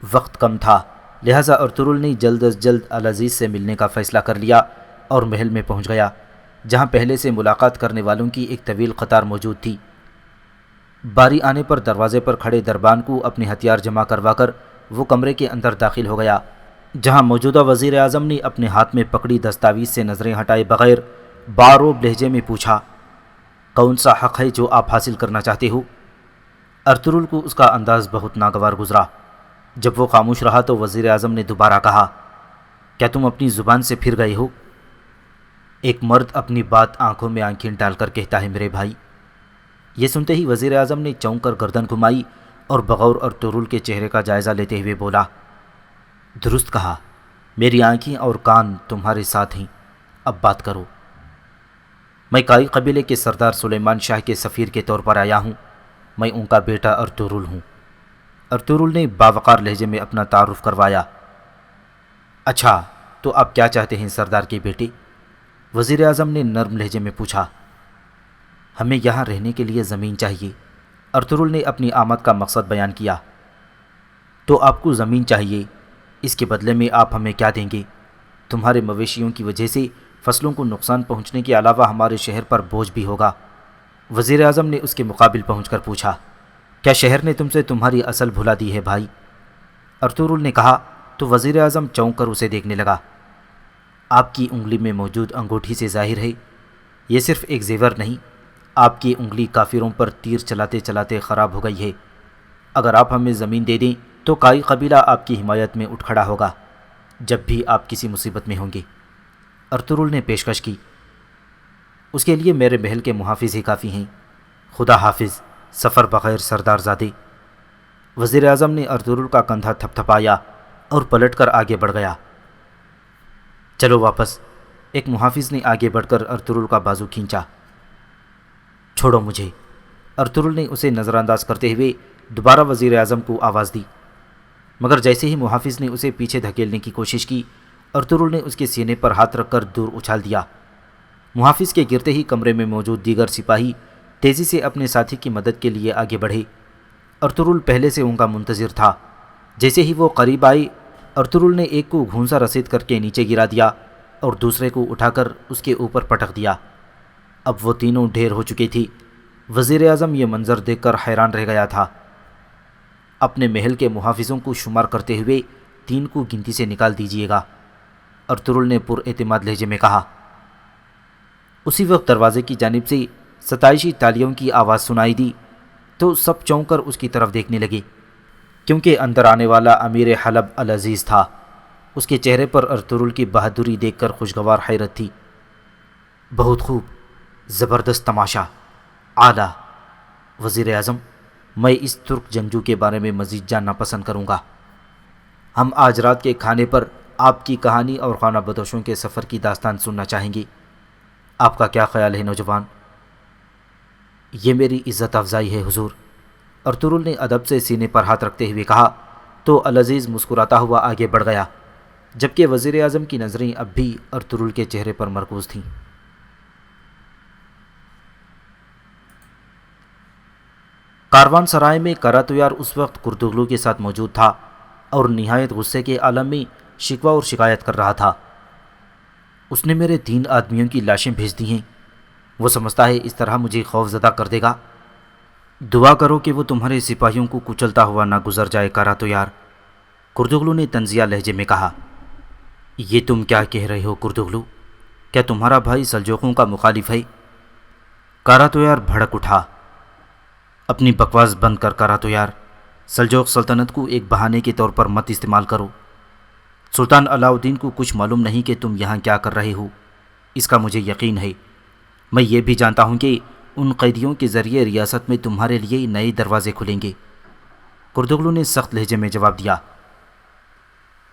Speaker 2: وقت کم تھا، لہٰذا ارطغرل نے جلد از جلد العزیز سے ملنے کا فیصلہ کر لیا اور محل میں پہنچ گیا، جہاں پہلے سے ملاقات کرنے والوں کی ایک طویل قطار موجود تھی۔ باری آنے پر دروازے پر کھڑے دربان کو اپنے ہتھیار جمع کروا کر وہ کمرے کے اندر داخل ہو گیا، جہاں موجودہ وزیر اعظم نے اپنے ہاتھ میں پکڑی دستاویز سے نظریں ہٹائے بغیر باروب لہجے میں پوچھا، کون سا حق ہے جو آپ حاصل کرنا چاہتے ہو؟ ارطغرل کو اس کا انداز بہت ناگوار گزرا۔ جب وہ خاموش رہا تو وزیر اعظم نے دوبارہ کہا، کیا تم اپنی زبان سے پھر گئے ہو؟ ایک مرد اپنی بات آنکھوں میں آنکھیں ڈال کر کہتا ہے میرے بھائی۔ یہ سنتے ہی وزیر اعظم نے چونک کر گردن گھمائی اور بغور ارطغرل کے چہرے کا جائزہ لیتے ہوئے بولا، درست کہا، میری آنکھیں اور کان تمہارے ساتھ ہیں، اب بات کرو۔ میں کائی قبیلے کے سردار سلیمان شاہ کے سفیر کے طور پر آیا ہوں، میں ان کا بیٹا ارطغرل ہوں۔ ارطغرل نے باوقار لہجے میں اپنا تعارف کروایا۔ اچھا، تو آپ کیا چاہتے ہیں سردار کے بیٹے؟ وزیر اعظم نے نرم لہجے میں پوچھا۔ ہمیں یہاں رہنے کے لیے زمین چاہیے، ارطغرل نے اپنی آمد کا مقصد بیان کیا۔ تو آپ کو زمین چاہیے، اس کے بدلے میں آپ ہمیں کیا دیں گے؟ تمہارے مویشیوں کی وجہ سے فصلوں کو نقصان پہنچنے کے علاوہ ہمارے شہر پر بوجھ بھی ہوگا۔ وزیر اعظم نے اس کے مقابل پہنچ کر پوچھا، کیا شہر نے تم سے تمہاری اصل بھلا دی ہے بھائی؟ ارطغرل نے کہا تو وزیر اعظم چونک کر اسے دیکھنے لگا۔ آپ کی انگلی میں موجود انگوٹھی سے ظاہر ہے، یہ صرف ایک زیور نہیں، آپ کی انگلی کافروں پر تیر چلاتے چلاتے خراب ہو گئی ہے۔ اگر آپ ہمیں زمین دے دیں تو کائی قبیلہ آپ کی حمایت میں اٹھ کھڑا ہوگا جب بھی آپ کسی مصیبت میں ہوں گے۔ ارطغرل نے پیشکش کی، اس کے لیے میرے محل کے محافظ ہی کافی ہیں، خدا حافظ، سفر بخیر سردار زادے۔ وزیر اعظم نے ارطغرل کا کندھا تھپ تھپایا اور پلٹ کر آگے بڑھ گیا۔ چلو واپس، ایک محافظ نے آگے بڑھ کر ارطغرل کا بازو کھینچا۔ چھوڑو مجھے، ارطغرل نے اسے نظر انداز کرتے ہوئے دوبارہ وزیر اعظم کو آواز دی، مگر جیسے ہی محافظ نے اسے پیچھے دھکیلنے کی کوشش کی، ارطغرل نے اس کے سینے پر ہاتھ رکھ کر دور اچھال دیا۔ محافظ کے گرتے ہی کمرے میں موجود دیگر سپاہی تیزی سے اپنے ساتھی کی مدد کے لیے آگے بڑھے۔ ارطغرل پہلے سے ان کا منتظر تھا۔ جیسے ہی وہ قریب آئے، ارطغرل نے ایک کو گھونسا رسید کر کے نیچے گرا دیا اور دوسرے کو اٹھا کر اس کے اوپر پٹک دیا۔ اب وہ تینوں ڈھیر ہو چکے تھی۔ وزیر اعظم یہ منظر دیکھ کر حیران رہ گیا تھا۔ اپنے محل کے محافظوں کو شمار کرتے ہوئے 3 کو گنتی سے نکال دیجیے گا، ارطغرل نے پر اعتماد لہجے میں کہا۔ اسی وقت دروازے کی جانب سے ستائشی تالیوں کی آواز سنائی دی تو سب چونک کر اس کی طرف دیکھنے لگے، کیونکہ اندر آنے والا امیر حلب العزیز تھا۔ اس کے چہرے پر ارطغرل کی بہادری دیکھ کر خوشگوار حیرت تھی۔ بہت خوب، زبردست تماشا، اعلیٰ۔ وزیر اعظم، میں اس ترک جنگجو کے بارے میں مزید جاننا پسند کروں گا۔ ہم آج رات کے کھانے پر آپ کی کہانی اور خانہ بدوشوں کے سفر کی داستان سننا چاہیں گے۔ آپ کا کیا خیال ہے نوجوان؟ یہ میری عزت افزائی ہے حضور، ارطغرل نے ادب سے سینے پر ہاتھ رکھتے ہوئے کہا تو العزیز مسکراتا ہوا آگے بڑھ گیا۔ جبکہ وزیر اعظم کی نظریں اب بھی ارطغرل کے چہرے پر مرکوز تھیں۔ کاروان سرائے میں کاراتویار اس وقت کردوغلو کے ساتھ موجود تھا اور نہایت غصے کے عالم میں شکوہ اور شکایت کر رہا تھا۔ اس نے میرے 3 آدمیوں کی لاشیں بھیج دی ہیں، وہ سمجھتا ہے اس طرح مجھے خوف زدہ کر دے گا۔ دعا کرو کہ وہ تمہارے سپاہیوں کو کچلتا ہوا نہ گزر جائے کاراتویار، کردوغلو نے طنزیہ لہجے میں کہا۔ یہ تم کیا کہہ رہے ہو کردوغلو؟ کیا تمہارا بھائی سلجوقوں کا مخالف ہے؟ کاراتویار بھڑک اٹھا۔ اپنی بکواس بند کر کاراتویار، سلجوق سلطنت کو ایک بہانے کے طور پر مت استعمال کرو۔ سلطان علاؤالدین کو کچھ معلوم نہیں کہ تم یہاں کیا کر رہے ہو، اس کا مجھے یقین ہے۔ میں یہ بھی جانتا ہوں کہ ان قیدیوں کے ذریعے ریاست میں تمہارے لیے نئے دروازے کھلیں گے۔ کردوغلو نے سخت لہجے میں جواب دیا۔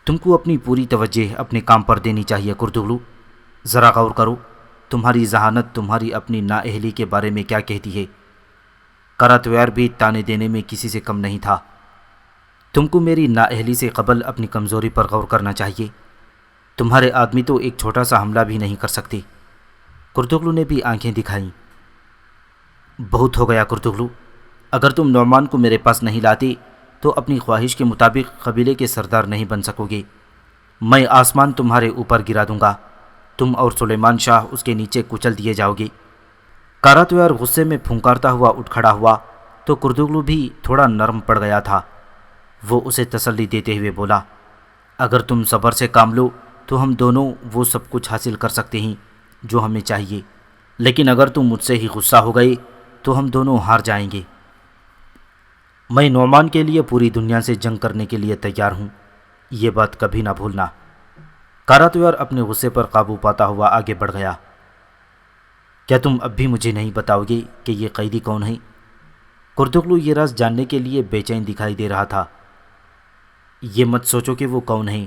Speaker 2: تم کو اپنی پوری توجہ اپنے کام پر دینی چاہیے کردوغلو، ذرا غور کرو، تمہاری ذہانت تمہاری اپنی نااہلی کے بارے میں کیا کہتی ہے۔ کاراتویار بھی تانے دینے میں کسی سے کم نہیں تھا۔ تم کو میری نااہلی سے قبل اپنی کمزوری پر غور کرنا چاہیے۔ تمہارے آدمی تو ایک چھوٹا سا حملہ بھی نہیں کر سکتے۔ کردوغلو نے بھی آنکھیں دکھائیں۔ بہت ہو گیا کردوغلو، اگر تم نعمان کو میرے پاس نہیں لاتے تو اپنی خواہش کے مطابق قبیلے کے سردار نہیں بن سکو گے۔ میں آسمان تمہارے اوپر گرا دوں گا، تم اور سلیمان شاہ اس کے نیچے کچل دیے جاؤ گے۔ کاراتویار غصے میں پھنکارتا ہوا اٹھ کھڑا ہوا تو کردوغلو بھی تھوڑا نرم پڑ گیا تھا۔ وہ اسے تسلی دیتے ہوئے بولا، اگر تم صبر سے کام لو تو ہم دونوں وہ سب کچھ حاصل کر سکتے ہیں جو ہمیں چاہیے، لیکن اگر تم مجھ سے ہی غصہ ہو گئے تو ہم دونوں ہار جائیں گے۔ میں نعمان کے لیے پوری دنیا سے جنگ کرنے کے لیے تیار ہوں، یہ بات کبھی نہ بھولنا۔ کاراتویار اپنے غصے پر قابو پاتا ہوا آگے بڑھ گیا۔ کیا تم اب بھی مجھے نہیں بتاؤ گے کہ یہ قیدی کون ہے؟ کردوغلو یہ راز جاننے کے لیے بے چین دکھائی دے رہا تھا۔ یہ مت سوچو کہ وہ کون ہیں،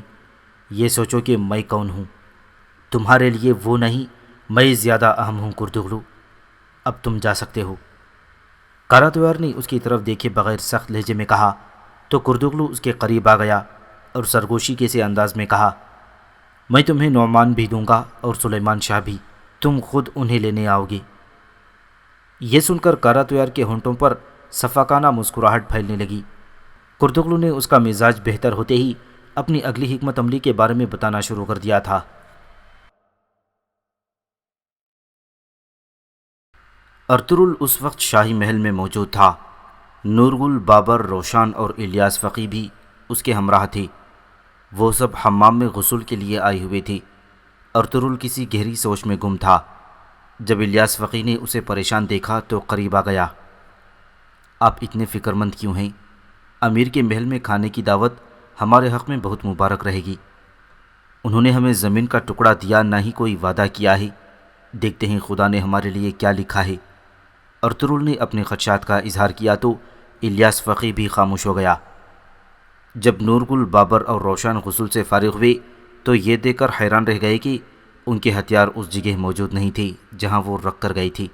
Speaker 2: یہ سوچو کہ میں کون ہوں۔ تمہارے لیے وہ نہیں، میں زیادہ اہم ہوں کردوغلو، اب تم جا سکتے ہو۔ کاراتویار نے اس کی طرف دیکھے بغیر سخت لہجے میں کہا تو کردوغلو اس کے قریب آ گیا اور سرگوشی کے سے انداز میں کہا، میں تمہیں نعمان بھی دوں گا اور سلیمان شاہ بھی، تم خود انہیں لینے آؤ گے۔ یہ سن کر کاراتویار کے ہونٹوں پر صفاقانہ مسکراہٹ پھیلنے لگی۔ کردوغلو نے اس کا مزاج بہتر ہوتے ہی اپنی اگلی حکمت عملی کے بارے میں بتانا شروع کر دیا تھا۔ ارطغرل اس وقت شاہی محل میں موجود تھا۔ نورگل، بابر، روشان اور الیاس فقی بھی اس کے ہمراہ تھے۔ وہ سب حمام میں غسل کے لیے آئے ہوئے تھے۔ ارطغرل کسی گہری سوچ میں گم تھا۔ جب الیاس فقی نے اسے پریشان دیکھا تو قریب آ گیا۔ آپ اتنے فکر مند کیوں ہیں؟ امیر کے محل میں کھانے کی دعوت ہمارے حق میں بہت مبارک رہے گی۔ انہوں نے ہمیں زمین کا ٹکڑا دیا، نہ ہی کوئی وعدہ کیا ہے۔ دیکھتے ہیں خدا نے ہمارے لیے کیا لکھا ہے۔ ارطغرل نے اپنے خدشات کا اظہار کیا تو الیاس فقی بھی خاموش ہو گیا۔ جب نورگل، بابر اور روشن غسل سے فارغ ہوئے تو یہ دیکھ کر حیران رہ گئے کہ ان کے ہتھیار اس جگہ موجود نہیں تھے جہاں وہ رکھ کر گئی تھی۔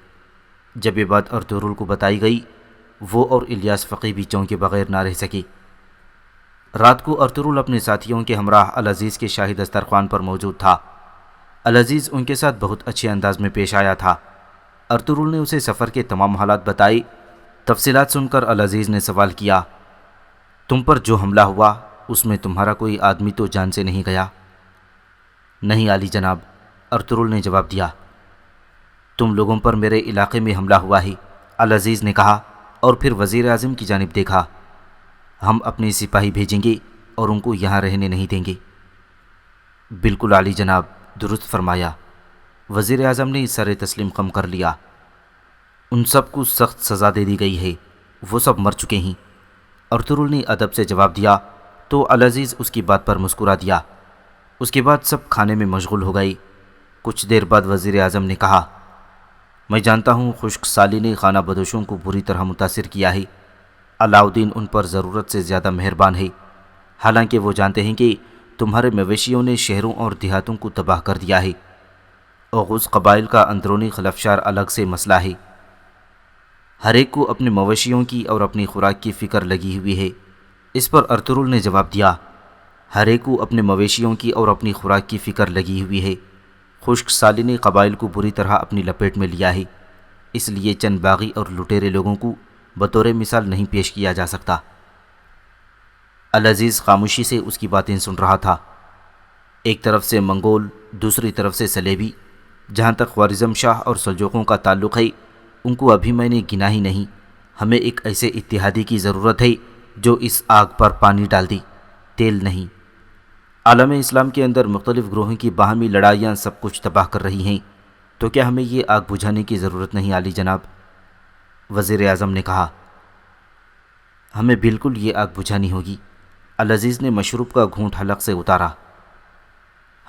Speaker 2: جب یہ بات ارطغرل کو بتائی گئی، وہ اور الیاس فقی بھی چونکے بغیر نہ رہ سکے۔ رات کو ارطغرل اپنے ساتھیوں کے ہمراہ العزیز کے شاہی دسترخوان پر موجود تھا۔ العزیز ان کے ساتھ بہت اچھے انداز میں پیش آیا تھا۔ ارطغرل نے اسے سفر کے تمام حالات بتائے۔ تفصیلات سن کر العزیز نے سوال کیا، تم پر جو حملہ ہوا اس میں تمہارا کوئی آدمی تو جان سے نہیں گیا؟ نہیں عالی جناب، ارطغرل نے جواب دیا۔ تم لوگوں پر میرے علاقے میں حملہ ہوا ہے، العزیز نے کہا اور پھر وزیر اعظم کی جانب دیکھا۔ ہم اپنے سپاہی بھیجیں گے اور ان کو یہاں رہنے نہیں دیں گے۔ بالکل عالی جناب، درست فرمایا۔ وزیر اعظم نے سر تسلیم خم کر لیا۔ ان سب کو سخت سزا دے دی گئی ہے، وہ سب مر چکے ہیں، ارطغرل نے ادب سے جواب دیا تو العزیز اس کی بات پر مسکرا دیا۔ اس کے بعد سب کھانے میں مشغول ہو گئی۔ کچھ دیر بعد وزیر اعظم نے کہا، میں جانتا ہوں خشک سالی نے خانہ بدوشوں کو بری طرح متاثر کیا ہے۔ علاؤالدین ان پر ضرورت سے زیادہ مہربان ہے، حالانکہ وہ جانتے ہیں کہ تمہارے مویشیوں نے شہروں اور دیہاتوں کو تباہ کر دیا ہے۔ اوغوز قبائل کا اندرونی خلفشار الگ سے مسئلہ ہے۔ ہر ایک کو اپنے مویشیوں کی اور اپنی خوراک کی فکر لگی ہوئی ہے۔ اس پر ارطغرل نے جواب دیا، ہر ایک کو اپنے مویشیوں کی اور اپنی خوراک کی فکر لگی ہوئی ہے۔ خشک سالی نے قبائل کو بری طرح اپنی لپیٹ میں لیا ہے، اس لیے چند باغی اور لٹیرے لوگوں کو بطور مثال نہیں پیش کیا جا سکتا۔ العزیز خاموشی سے اس کی باتیں سن رہا تھا۔ ایک طرف سے منگول، دوسری طرف سے سلیبی۔ جہاں تک خوارزم شاہ اور سلجوقوں کا تعلق ہے، ان کو ابھی میں نے گنا ہی نہیں۔ ہمیں ایک ایسے اتحادی کی ضرورت ہے جو اس آگ پر پانی ڈال دی، تیل نہیں۔ عالم اسلام کے اندر مختلف گروہوں کی باہمی لڑائیاں سب کچھ تباہ کر رہی ہیں، تو کیا ہمیں یہ آگ بجھانے کی ضرورت نہیں عالی جناب؟ وزیر اعظم نے کہا۔ ہمیں بالکل یہ آگ بجھانی ہوگی۔ العزیز نے مشروب کا گھونٹ حلق سے اتارا۔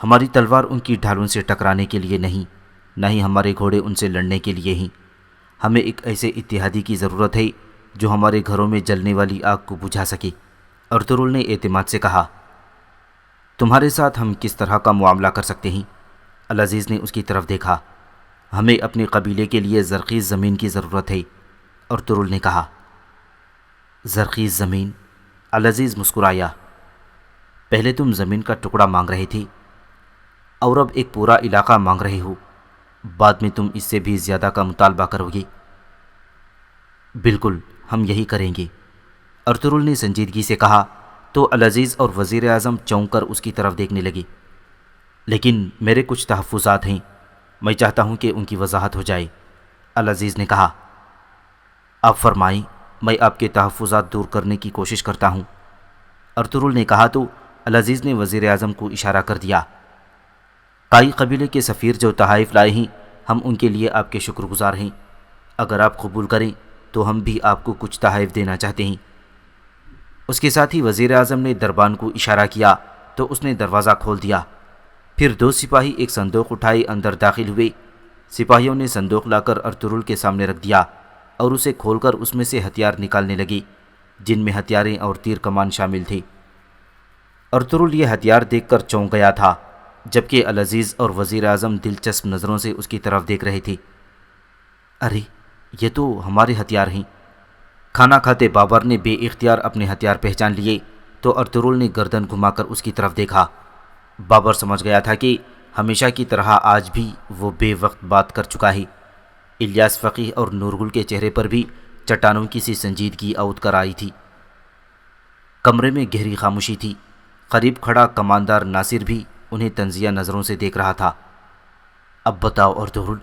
Speaker 2: ہماری تلوار ان کی ڈھالوں سے ٹکرانے کے لیے نہیں، نہ ہی ہمارے گھوڑے ان سے لڑنے کے لیے ہیں۔ ہمیں ایک ایسے اتحادی کی ضرورت ہے جو ہمارے گھروں میں جلنے والی آگ کو بجھا سکے۔ ارطغرل نے اعتماد سے کہا۔ تمہارے ساتھ ہم کس طرح کا معاملہ کر سکتے ہیں؟ العزیز نے اس کی طرف دیکھا۔ ہمیں اپنے قبیلے کے لیے زرخیز زمین کی ضرورت ہے، ارطغرل نے کہا۔ زرخیز زمین؟ العزیز مسکرایا۔ پہلے تم زمین کا ٹکڑا مانگ رہے تھے اور اب ایک پورا علاقہ مانگ رہے ہو، بعد میں تم اس سے بھی زیادہ کا مطالبہ کرو گے۔ بالکل، ہم یہی کریں گے، ارطغرل نے سنجیدگی سے کہا۔ تو العزیز اور وزیر اعظم چونک کر اس کی طرف دیکھنے لگے۔ لیکن میرے کچھ تحفظات ہیں، میں چاہتا ہوں کہ ان کی وضاحت ہو جائے، العزیز نے کہا۔ آپ فرمائیں، میں آپ کے تحفظات دور کرنے کی کوشش کرتا ہوں، ارطغرل نے کہا۔ تو العزیز نے وزیر اعظم کو اشارہ کر دیا۔ قائی قبیلے کے سفیر جو تحائف لائے ہیں، ہم ان کے لیے آپ کے شکر گزار ہیں۔ اگر آپ قبول کریں تو ہم بھی آپ کو کچھ تحائف دینا چاہتے ہیں۔ اس کے ساتھ ہی وزیر اعظم نے دربان کو اشارہ کیا تو اس نے دروازہ کھول دیا۔ پھر دو سپاہی ایک صندوق اٹھائے اندر داخل ہوئے۔ سپاہیوں نے صندوق لا کر ارطغرل کے سامنے رکھ دیا اور اسے کھول کر اس میں سے ہتھیار نکالنے لگے، جن میں ہتھیاریں اور تیر کمان شامل تھے۔ ارطغرل یہ ہتھیار دیکھ کر چونک گیا تھا، جبکہ العزیز اور وزیر اعظم دلچسپ نظروں سے اس کی طرف دیکھ رہے تھے۔ ارے، یہ تو ہمارے ہتھیار ہیں۔ کھانا کھاتے بابر نے بے اختیار اپنے ہتھیار پہچان لیے تو ارطغرل نے گردن گھما کر اس کی طرف دیکھا۔ بابر سمجھ گیا تھا کہ ہمیشہ کی طرح آج بھی وہ بے وقت بات کر چکا ہے۔ الیاس فقیہ اور نورگل کے چہرے پر بھی چٹانوں کی سی سنجیدگی اوت کر آئی تھی۔ کمرے میں گہری خاموشی تھی۔ قریب کھڑا کماندار ناصر بھی انہیں تنزیہ نظروں سے دیکھ رہا تھا۔ اب بتاؤ ارطغرل،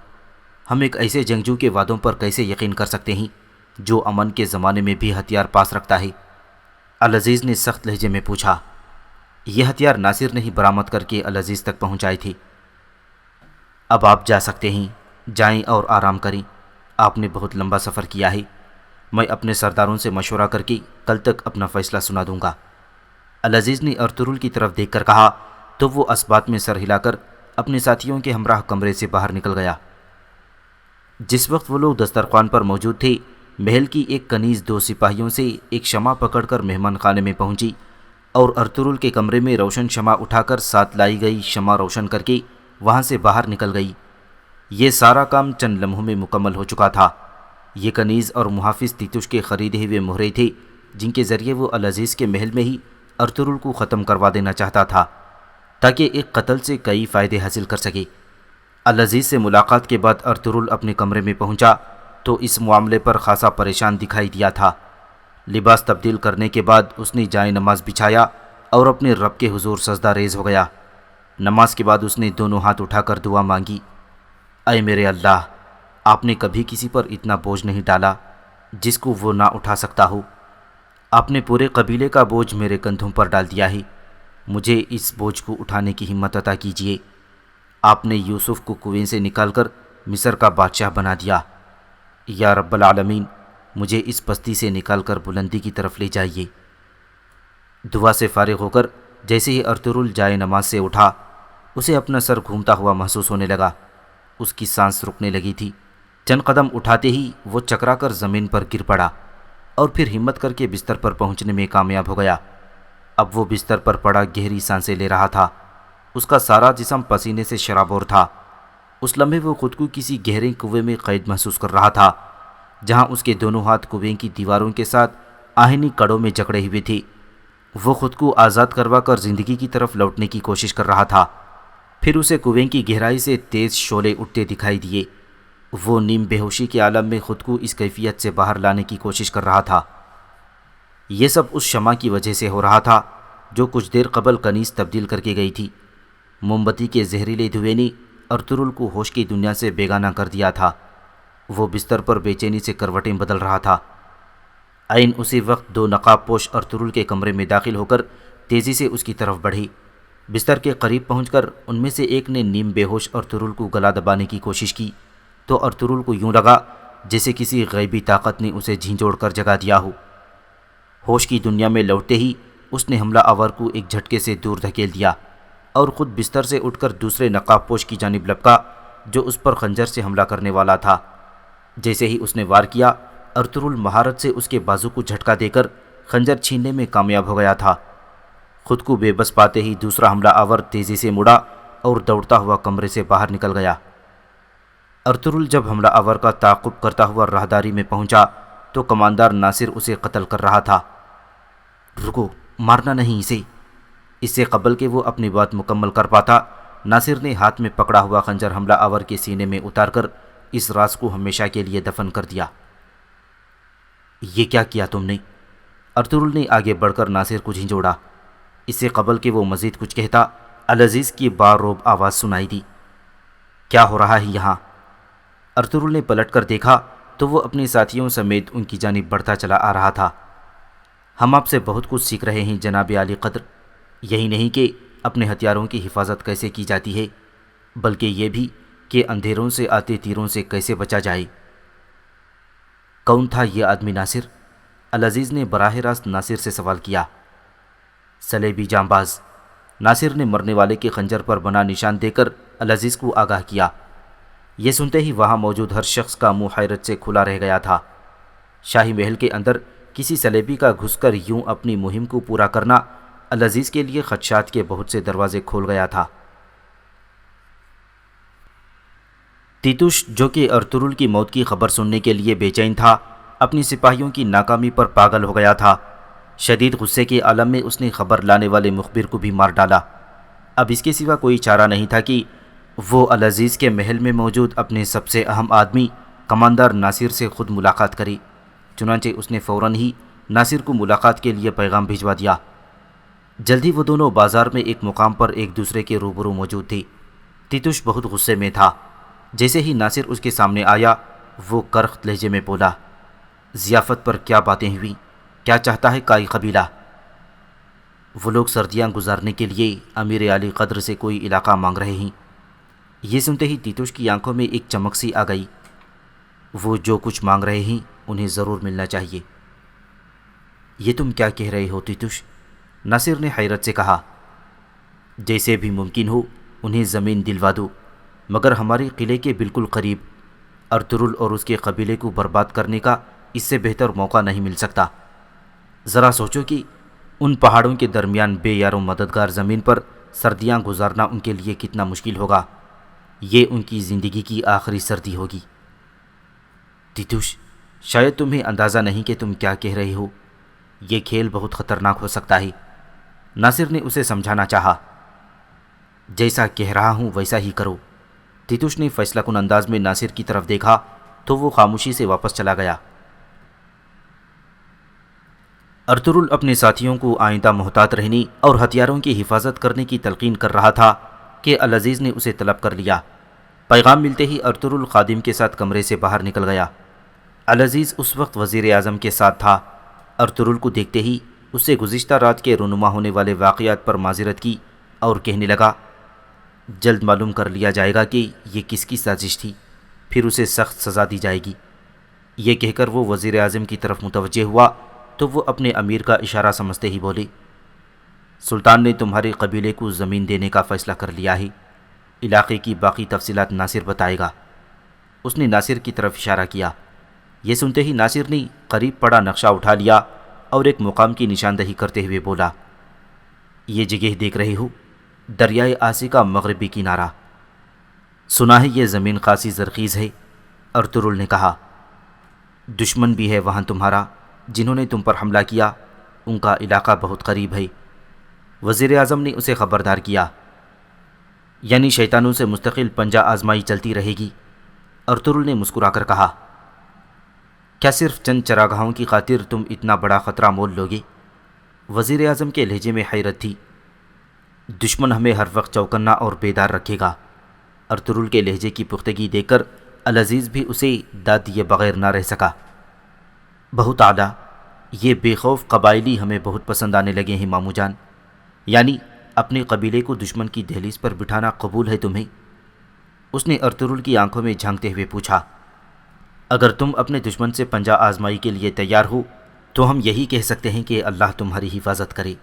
Speaker 2: ہم ایک ایسے جنگجو کے وعدوں پر کیسے یقین کر سکتے ہیں جو امن کے زمانے میں بھی ہتھیار پاس رکھتا ہے؟ العزیز نے سخت لہجے میں پوچھا۔ یہ ہتھیار ناصر نے ہی برآمد کر کے العزیز تک پہنچائے تھے۔ اب آپ جا سکتے ہیں، جائیں اور آرام کریں۔ آپ نے بہت لمبا سفر کیا ہے، میں اپنے سرداروں سے مشورہ کر کے کل تک اپنا فیصلہ سنا دوں گا، العزیز نے ارطغرل کی طرف دیکھ کر کہا۔ تو وہ اسبات میں سر ہلا کر اپنے ساتھیوں کے ہمراہ کمرے سے باہر نکل گیا۔ جس وقت وہ لوگ دسترخوان پر موجود تھے، محل کی ایک کنیز دو سپاہیوں سے ایک شمع پکڑ کر مہمان خانے میں پہنچی اور ارطغرل کے کمرے میں روشن شمع اٹھا کر ساتھ لائی گئی شمع روشن کر کے وہاں سے باہر نکل گئی۔ یہ سارا کام چند لمحوں میں مکمل ہو چکا تھا۔ یہ کنیز اور محافظ تیتوش کے خریدے ہوئے مہرے تھے، جن کے ذریعے وہ العزیز کے محل میں ہی ارطغرل کو ختم کروا دینا چاہتا تھا تاکہ ایک قتل سے کئی فائدے حاصل کر سکے۔ العزیز سے ملاقات کے بعد ارطغرل اپنے کمرے میں پہنچا تو اس معاملے پر خاصا پریشان دکھائی دیا تھا۔ لباس تبدیل کرنے کے بعد اس نے جائے نماز بچھایا اور اپنے رب کے حضور سجدہ ریز ہو گیا۔ نماز کے بعد اس نے دونوں ہاتھ اٹھا کر دعا مانگی۔ اے میرے اللہ، آپ نے کبھی کسی پر اتنا بوجھ نہیں ڈالا جس کو وہ نہ اٹھا سکتا ہو۔ آپ نے پورے قبیلے کا بوجھ میرے کندھوں پر ڈال دیا ہے، مجھے اس بوجھ کو اٹھانے کی ہمت عطا کیجیے۔ آپ نے یوسف کو کنویں سے نکال کر مصر کا بادشاہ بنا دیا۔ یا رب العالمین، مجھے اس پستی سے نکال کر بلندی کی طرف لے جائیے۔ دعا سے فارغ ہو کر جیسے ہی ارطغرل جائے نماز سے اٹھا، اسے اپنا سر گھومتا ہوا محسوس ہونے لگا۔ اس کی سانس رکنے لگی تھی۔ چند قدم اٹھاتے ہی وہ چکرا کر زمین پر گر پڑا اور پھر ہمت کر کے بستر پر پہنچنے میں کامیاب ہو گیا۔ اب وہ بستر پر پڑا گہری سانسیں لے رہا تھا۔ اس کا سارا جسم پسینے سے شرابور تھا۔ اس لمحے وہ خود کو کسی گہرے کنویں میں قید محسوس کر رہا تھا، جہاں اس کے دونوں ہاتھ کنویں کی دیواروں کے ساتھ آہنی کڑوں میں جکڑے ہوئے تھے۔ وہ خود کو آزاد کروا کر زندگی کی طرف لوٹنے کی کوشش کر رہا تھا۔ پھر اسے کنویں کی گہرائی سے تیز شعلے اٹھتے دکھائی دیے۔ وہ نیم بے ہوشی کے عالم میں خود کو اس کیفیت سے باہر لانے کی کوشش کر رہا تھا۔ یہ سب اس شمع کی وجہ سے ہو رہا تھا جو کچھ دیر قبل کنیز تبدیل کر کے گئی تھی۔ موم بتی کے زہریلے دھوئیں نے ارطغرل کو ہوش کی دنیا سے بیگانہ کر دیا تھا۔ وہ بستر پر بے چینی سے کروٹیں بدل رہا تھا۔ عین اسی وقت دو نقاب پوش ارطغرل کے کمرے میں داخل ہو کر تیزی سے اس کی طرف بڑھی۔ بستر کے قریب پہنچ کر ان میں سے ایک نے نیم بے ہوش ارطغرل کو گلا دبانے کی کوشش کی تو ارطغرل کو یوں لگا جیسے کسی غیبی طاقت نے اسے جھنجھوڑ کر جگا دیا ہو۔ ہوش کی دنیا میں لوٹتے ہی اس نے حملہ آور کو ایک جھٹکے سے دور دھکیل دیا اور خود بستر سے اٹھ کر دوسرے نقاب پوش کی جانب لپکا جو اس پر خنجر سے حملہ کرنے والا تھا۔ جیسے ہی اس نے وار کیا، ارطغرل مہارت سے اس کے بازو کو جھٹکا دے کر خنجر چھیننے میں کامیاب ہو گیا تھا۔ خود کو بے بس پاتے ہی دوسرا حملہ آور تیزی سے مڑا اور دوڑتا ہوا کمرے سے باہر نکل گیا۔ ارطغرل جب حملہ آور کا تعاقب کرتا ہوا راہداری میں پہنچا تو کماندار ناصر اسے قتل کر رہا تھا۔ رکو، مارنا نہیں اسے۔ اس سے قبل کہ وہ اپنی بات مکمل کر پاتا، ناصر نے ہاتھ میں پکڑا ہوا خنجر حملہ آور کے سینے میں اتار کر اس راز کو ہمیشہ کے لیے دفن کر دیا۔ یہ کیا کیا تم نے؟ ارطغرل نے آگے بڑھ کر ناصر کو جھنجھوڑا۔ اس سے قبل کہ وہ مزید کچھ کہتا، العزیز کی باروب آواز سنائی دی۔ کیا ہو رہا ہے یہاں؟ ارطغرل نے پلٹ کر دیکھا تو وہ اپنے ساتھیوں سمیت ان کی جانب بڑھتا چلا آ رہا تھا۔ ہم آپ سے بہت کچھ سیکھ رہے ہیں جناب عالی قدر۔ یہی نہیں کہ اپنے ہتھیاروں کی حفاظت کیسے کی جاتی ہے، بلکہ یہ بھی کہ اندھیروں سے آتے تیروں سے کیسے بچا جائے۔ کون تھا یہ آدمی ناصر؟ العزیز نے براہ راست ناصر سے سوال کیا۔ صلیبی جانباز، ناصر نے مرنے والے کے خنجر پر بنا نشان دے کر العزیز کو آگاہ کیا۔ یہ سنتے ہی وہاں موجود ہر شخص کا منہ حیرت سے کھلا رہ گیا تھا۔ شاہی محل کے اندر کسی صلیبی کا گھس کر یوں اپنی مہم کو پورا کرنا العزیز کے لیے خدشات کے بہت سے دروازے کھول گیا تھا۔ تیتوش، جو کہ ارطغرل کی موت کی خبر سننے کے لیے بے چین تھا، اپنی سپاہیوں کی ناکامی پر پاگل ہو گیا تھا۔ شدید غصے کے عالم میں اس نے خبر لانے والے مخبر کو بھی مار ڈالا۔ اب اس کے سوا کوئی چارہ نہیں تھا کہ وہ العزیز کے محل میں موجود اپنے سب سے اہم آدمی کماندار ناصر سے خود ملاقات کرے۔ چنانچہ اس نے فوراً ہی ناصر کو ملاقات کے لیے پیغام بھجوا دیا۔ جلدی وہ دونوں بازار میں ایک مقام پر ایک دوسرے کے روبرو موجود تھے۔ تیتوش بہت غصے میں تھا۔ جیسے ہی ناصر اس کے سامنے آیا، وہ کرخت لہجے میں بولا، ضیافت پر کیا باتیں ہوئی؟ کیا چاہتا ہے کائی قبیلہ؟ وہ لوگ سردیاں گزارنے کے لیے امیر عالی قدر سے کوئی علاقہ مانگ رہے ہیں۔ یہ سنتے ہی تیتوش کی آنکھوں میں ایک چمک سی آ گئی۔ وہ جو کچھ مانگ رہے ہیں انہیں ضرور ملنا چاہیے۔ یہ تم کیا کہہ رہے ہو تیتوش؟ ناصر نے حیرت سے کہا۔ جیسے بھی ممکن ہو انہیں زمین دلوا دو، مگر ہمارے قلعے کے بالکل قریب۔ ارطغرل اور اس کے قبیلے کو برباد کرنے کا اس سے بہتر موقع نہیں مل سکتا۔ ذرا سوچو کہ ان پہاڑوں کے درمیان بے یار و مددگار زمین پر سردیاں گزارنا ان کے لیے کتنا مشکل ہوگا۔ یہ ان کی زندگی کی آخری سردی ہوگی۔ تیتوش، شاید تمہیں اندازہ نہیں کہ تم کیا کہہ رہے ہو۔ یہ کھیل بہت خطرناک ہو سکتا ہے۔ ناصر نے اسے سمجھانا چاہا۔ جیسا کہہ رہا ہوں ویسا ہی کرو۔ تیتوش نے فیصلہ کن انداز میں ناصر کی طرف دیکھا تو وہ خاموشی سے واپس چلا گیا۔ ارطغرل اپنے ساتھیوں کو آئندہ محتاط رہنے اور ہتھیاروں کی حفاظت کرنے کی تلقین کر رہا تھا کہ العزیز نے اسے طلب کر لیا۔ پیغام ملتے ہی ارطغرل خادم کے ساتھ کمرے سے باہر نکل گیا۔ العزیز اس وقت وزیر اعظم کے ساتھ تھا۔ ارطغرل کو دیکھتے ہی اس سے گزشتہ رات کے رونما ہونے والے واقعات پر معذرت کی اور کہنے لگا، جلد معلوم کر لیا جائے گا کہ یہ کس کی سازش تھی، پھر اسے سخت سزا دی جائے گی۔ یہ کہہ کر وہ وزیر اعظم کی طرف متوجہ ہوا تو وہ اپنے امیر کا اشارہ سمجھتے ہی بولے، سلطان نے تمہارے قبیلے کو زمین دینے کا فیصلہ کر لیا ہے۔ علاقے کی باقی تفصیلات ناصر بتائے گا۔ اس نے ناصر کی طرف اشارہ کیا۔ یہ سنتے ہی ناصر نے قریب پڑا نقشہ اٹھا لیا اور ایک مقام کی نشاندہی کرتے ہوئے بولا، یہ جگہ دیکھ رہے ہو؟ دریائے آسی کا مغربی کنارہ۔ سنا ہے یہ زمین خاصی زرخیز ہے۔ ارطغرل نے کہا، دشمن بھی ہے وہاں تمہارا جنہوں نے تم پر حملہ کیا؟ ان کا علاقہ بہت قریب ہے۔ وزیر اعظم نے اسے خبردار کیا، یعنی شیطانوں سے مستقل پنجہ آزمائی چلتی رہے گی۔ ارطغرل نے مسکرا کر کہا، کیا صرف چند چراگاہوں کی خاطر تم اتنا بڑا خطرہ مول لوگے؟ وزیر اعظم کے لہجے میں حیرت تھی۔ دشمن ہمیں ہر وقت چوکنا اور بیدار رکھے گا۔ ارطغرل کے لہجے کی پختگی دیکھ کر العزیز بھی اسے داد دیے بغیر نہ رہ سکا۔ بہت اعلیٰ، یہ بے خوف قبائلی ہمیں بہت پسند آنے لگے ہیں مامو جان۔ یعنی اپنے قبیلے کو دشمن کی دہلیز پر بٹھانا قبول ہے تمہیں؟ اس نے ارطغرل کی آنکھوں میں جھانکتے ہوئے پوچھا۔ اگر تم اپنے دشمن سے پنجہ آزمائی کے لیے تیار ہو تو ہم یہی کہہ سکتے ہیں کہ اللہ تمہاری حفاظت کرے۔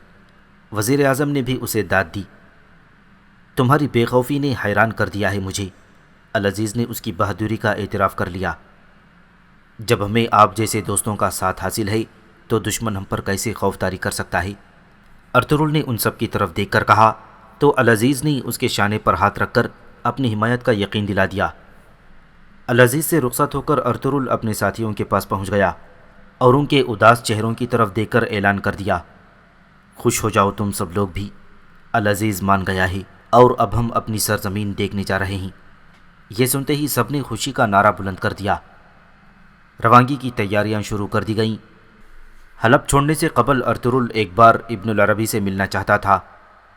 Speaker 2: وزیر اعظم نے بھی اسے داد دی۔ تمہاری بے خوفی نے حیران کر دیا ہے مجھے۔ العزیز نے اس کی بہادری کا اعتراف کر لیا۔ جب ہمیں آپ جیسے دوستوں کا ساتھ حاصل ہے تو دشمن ہم پر کیسے خوف طاری کر سکتا ہے؟ ارطغرل نے ان سب کی طرف دیکھ کر کہا تو العزیز نے اس کے شانے پر ہاتھ رکھ کر اپنی حمایت کا یقین دلا دیا۔ العزیز سے رخصت ہو کر ارطغرل اپنے ساتھیوں کے پاس پہنچ گیا اور ان کے اداس چہروں کی طرف دیکھ کر اعلان کر دیا، خوش ہو جاؤ تم سب لوگ بھی، العزیز مان گیا ہے اور اب ہم اپنی سرزمین دیکھنے جا رہے ہیں۔ یہ سنتے ہی سب نے خوشی کا نعرہ بلند کر دیا۔ روانگی کی تیاریاں شروع کر دی گئیں۔ حلب چھوڑنے سے قبل ارطغرل ایک بار ابن العربی سے ملنا چاہتا تھا،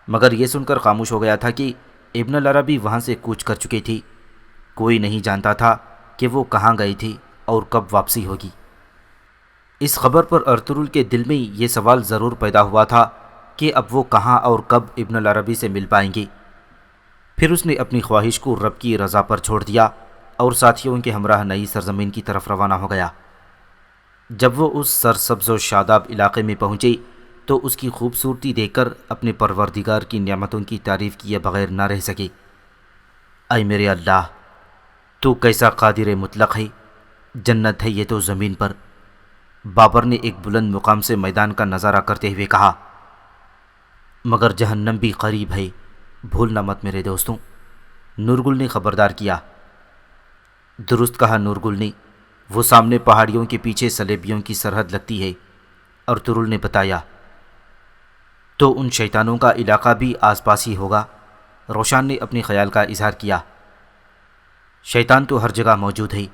Speaker 2: مگر یہ سن کر خاموش ہو گیا تھا کہ ابن العربی وہاں سے کوچ کر چکے تھی۔ کوئی نہیں جانتا تھا کہ وہ کہاں گئی تھی اور کب واپسی ہوگی۔ اس خبر پر ارطغرل کے دل میں یہ سوال ضرور پیدا ہوا تھا کہ اب وہ کہاں اور کب ابن العربی سے مل پائیں گے۔ پھر اس نے اپنی خواہش کو رب کی رضا پر چھوڑ دیا اور ساتھیوں کے ہمراہ نئی سرزمین کی طرف روانہ ہو گیا۔ جب وہ اس سرسبز و شاداب علاقے میں پہنچے تو اس کی خوبصورتی دیکھ کر اپنے پروردگار کی نعمتوں کی تعریف کیے بغیر نہ رہ سکے۔ اے میرے اللہ، تو کیسا قادر مطلق ہے، جنت ہے یہ تو زمین پر۔ بابر نے ایک بلند مقام سے میدان کا نظارہ کرتے ہوئے کہا، مگر جہنم بھی قریب ہے، بھولنا مت میرے دوستوں۔ نورگل نے خبردار کیا۔ درست کہا نورگل نے، وہ سامنے پہاڑیوں کے پیچھے سلیبیوں کی سرحد لگتی ہے۔ ارطغرل نے بتایا، تو ان شیطانوں کا علاقہ بھی آس پاس ہی ہوگا؟ روشان نے اپنے خیال کا اظہار کیا۔ شیطان تو ہر جگہ موجود ہے،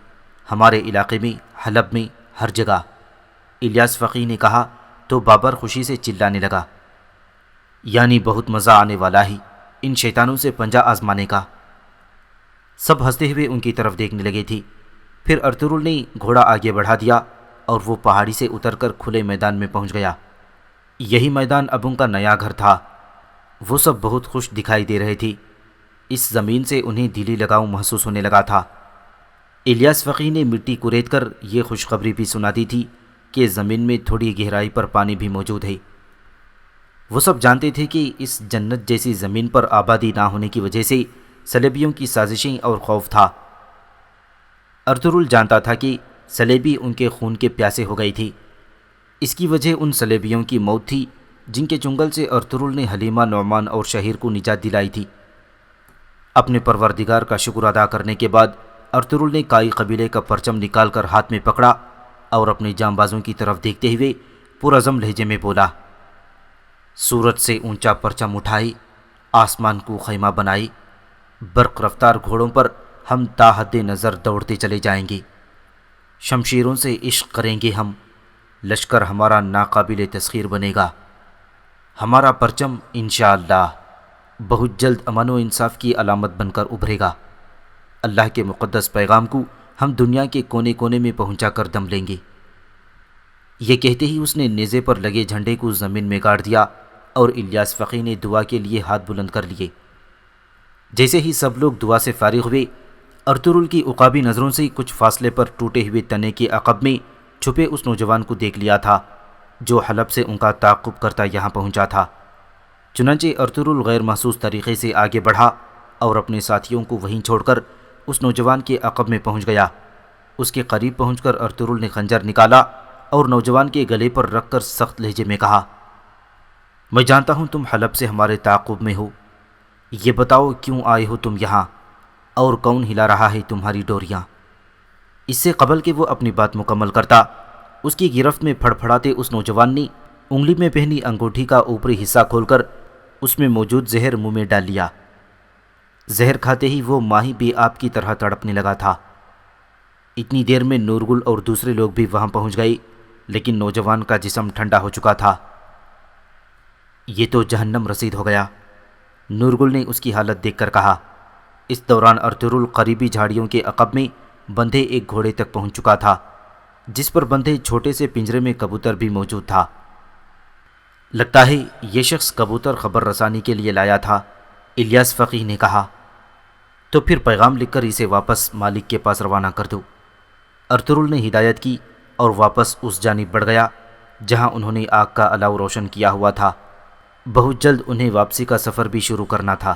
Speaker 2: ہمارے علاقے میں، حلب میں، ہر جگہ۔ الیاس فقی نے کہا تو بابر خوشی سے چلانے لگا، یعنی بہت مزہ آنے والا ہے ان شیطانوں سے پنجہ آزمانے کا۔ سب ہنستے ہوئے ان کی طرف دیکھنے لگے تھے۔ پھر ارطغرل نے گھوڑا آگے بڑھا دیا اور وہ پہاڑی سے اتر کر کھلے میدان میں پہنچ گیا۔ یہی میدان اب ان کا نیا گھر تھا۔ وہ سب بہت خوش دکھائی دے رہے تھے۔ اس زمین سے انہیں دلی لگاؤ محسوس ہونے لگا تھا۔ الیاس فقی نے مٹی کورید کر یہ خوشخبری بھی سنا دی تھی کہ زمین میں تھوڑی گہرائی پر پانی بھی موجود ہے۔ وہ سب جانتے تھے کہ اس جنت جیسی زمین پر آبادی نہ ہونے کی وجہ سے صلیبیوں کی سازشیں اور خوف تھا۔ ارطغرل جانتا تھا کہ صلیبی ان کے خون کے پیاسے ہو گئی تھی۔ اس کی وجہ ان صلیبیوں کی موت تھی جن کے چنگل سے ارطغرل نے حلیمہ، نعمان اور شہیر کو نجات دلائی تھی۔ اپنے پروردگار کا شکر ادا کرنے کے بعد ارطغرل نے کائی قبیلے کا پرچم نکال کر ہاتھ میں پکڑا اور اپنے جانبازوں کی طرف دیکھتے ہوئے پرعزم لہجے میں بولا، سورج سے اونچا پرچم اٹھائی، آسمان کو خیمہ بنائی، برق رفتار گھوڑوں پر ہم تا حد نظر دوڑتے چلے جائیں گے، شمشیروں سے عشق کریں گے ہم، لشکر ہمارا ناقابل تسخیر بنے گا، ہمارا پرچم انشاءاللہ بہت جلد امن و انصاف کی علامت بن کر ابھرے گا۔ اللہ کے مقدس پیغام کو ہم دنیا کے کونے کونے میں پہنچا کر دم لیں گے۔ یہ کہتے ہی اس نے نیزے پر لگے جھنڈے کو زمین میں گاڑ دیا اور الیاس فقی نے دعا کے لیے ہاتھ بلند کر لیے۔ جیسے ہی سب لوگ دعا سے فارغ ہوئے، ارطغرل کی عقابی نظروں سے کچھ فاصلے پر ٹوٹے ہوئے تنے کے عقب میں چھپے اس نوجوان کو دیکھ لیا تھا جو حلب سے ان کا تعاقب کرتا یہاں پہنچا تھا۔ چنانچہ ارطغرل غیر محسوس طریقے سے آگے بڑھا اور اپنے ساتھیوں کو وہیں چھوڑ کر اس نوجوان کے عقب میں پہنچ گیا۔ اس کے قریب پہنچ کر ارطغرل نے خنجر نکالا اور نوجوان کے گلے پر رکھ کر سخت لہجے میں کہا، میں جانتا ہوں تم حلب سے ہمارے تعاقب میں ہو، یہ بتاؤ کیوں آئے ہو تم یہاں اور کون ہلا رہا ہے تمہاری ڈوریاں؟ اس سے قبل کہ وہ اپنی بات مکمل کرتا، اس کی گرفت میں پھڑپھڑاتے اس نوجوان نے انگلی میں پہنی انگوٹھی کا اوپری حصہ کھول کر اس میں موجود زہر منہ میں ڈال لیا۔ زہر کھاتے ہی وہ ماہی بھی آپ کی طرح تڑپنے لگا تھا۔ اتنی دیر میں نورگل اور دوسرے لوگ بھی وہاں پہنچ گئے، لیکن نوجوان کا جسم ٹھنڈا ہو چکا تھا۔ یہ تو جہنم رسید ہو گیا، نورگل نے اس کی حالت دیکھ کر کہا۔ اس دوران ارطغرل قریبی جھاڑیوں کے عقب میں بندھے ایک گھوڑے تک پہنچ چکا تھا، جس پر بندھے چھوٹے سے پنجرے میں کبوتر بھی موجود تھا۔ لگتا ہے یہ شخص کبوتر خبر رسانی کے لیے لایا تھا، الیاس فقیہ نے کہا۔ تو پھر پیغام لکھ کر اسے واپس مالک کے پاس روانہ کر دو۔ ارطغرل نے ہدایت کی اور واپس اس جانب بڑھ گیا جہاں انہوں نے آگ کا الاؤ روشن کیا ہوا تھا۔ بہت جلد انہیں واپسی کا سفر بھی شروع کرنا تھا۔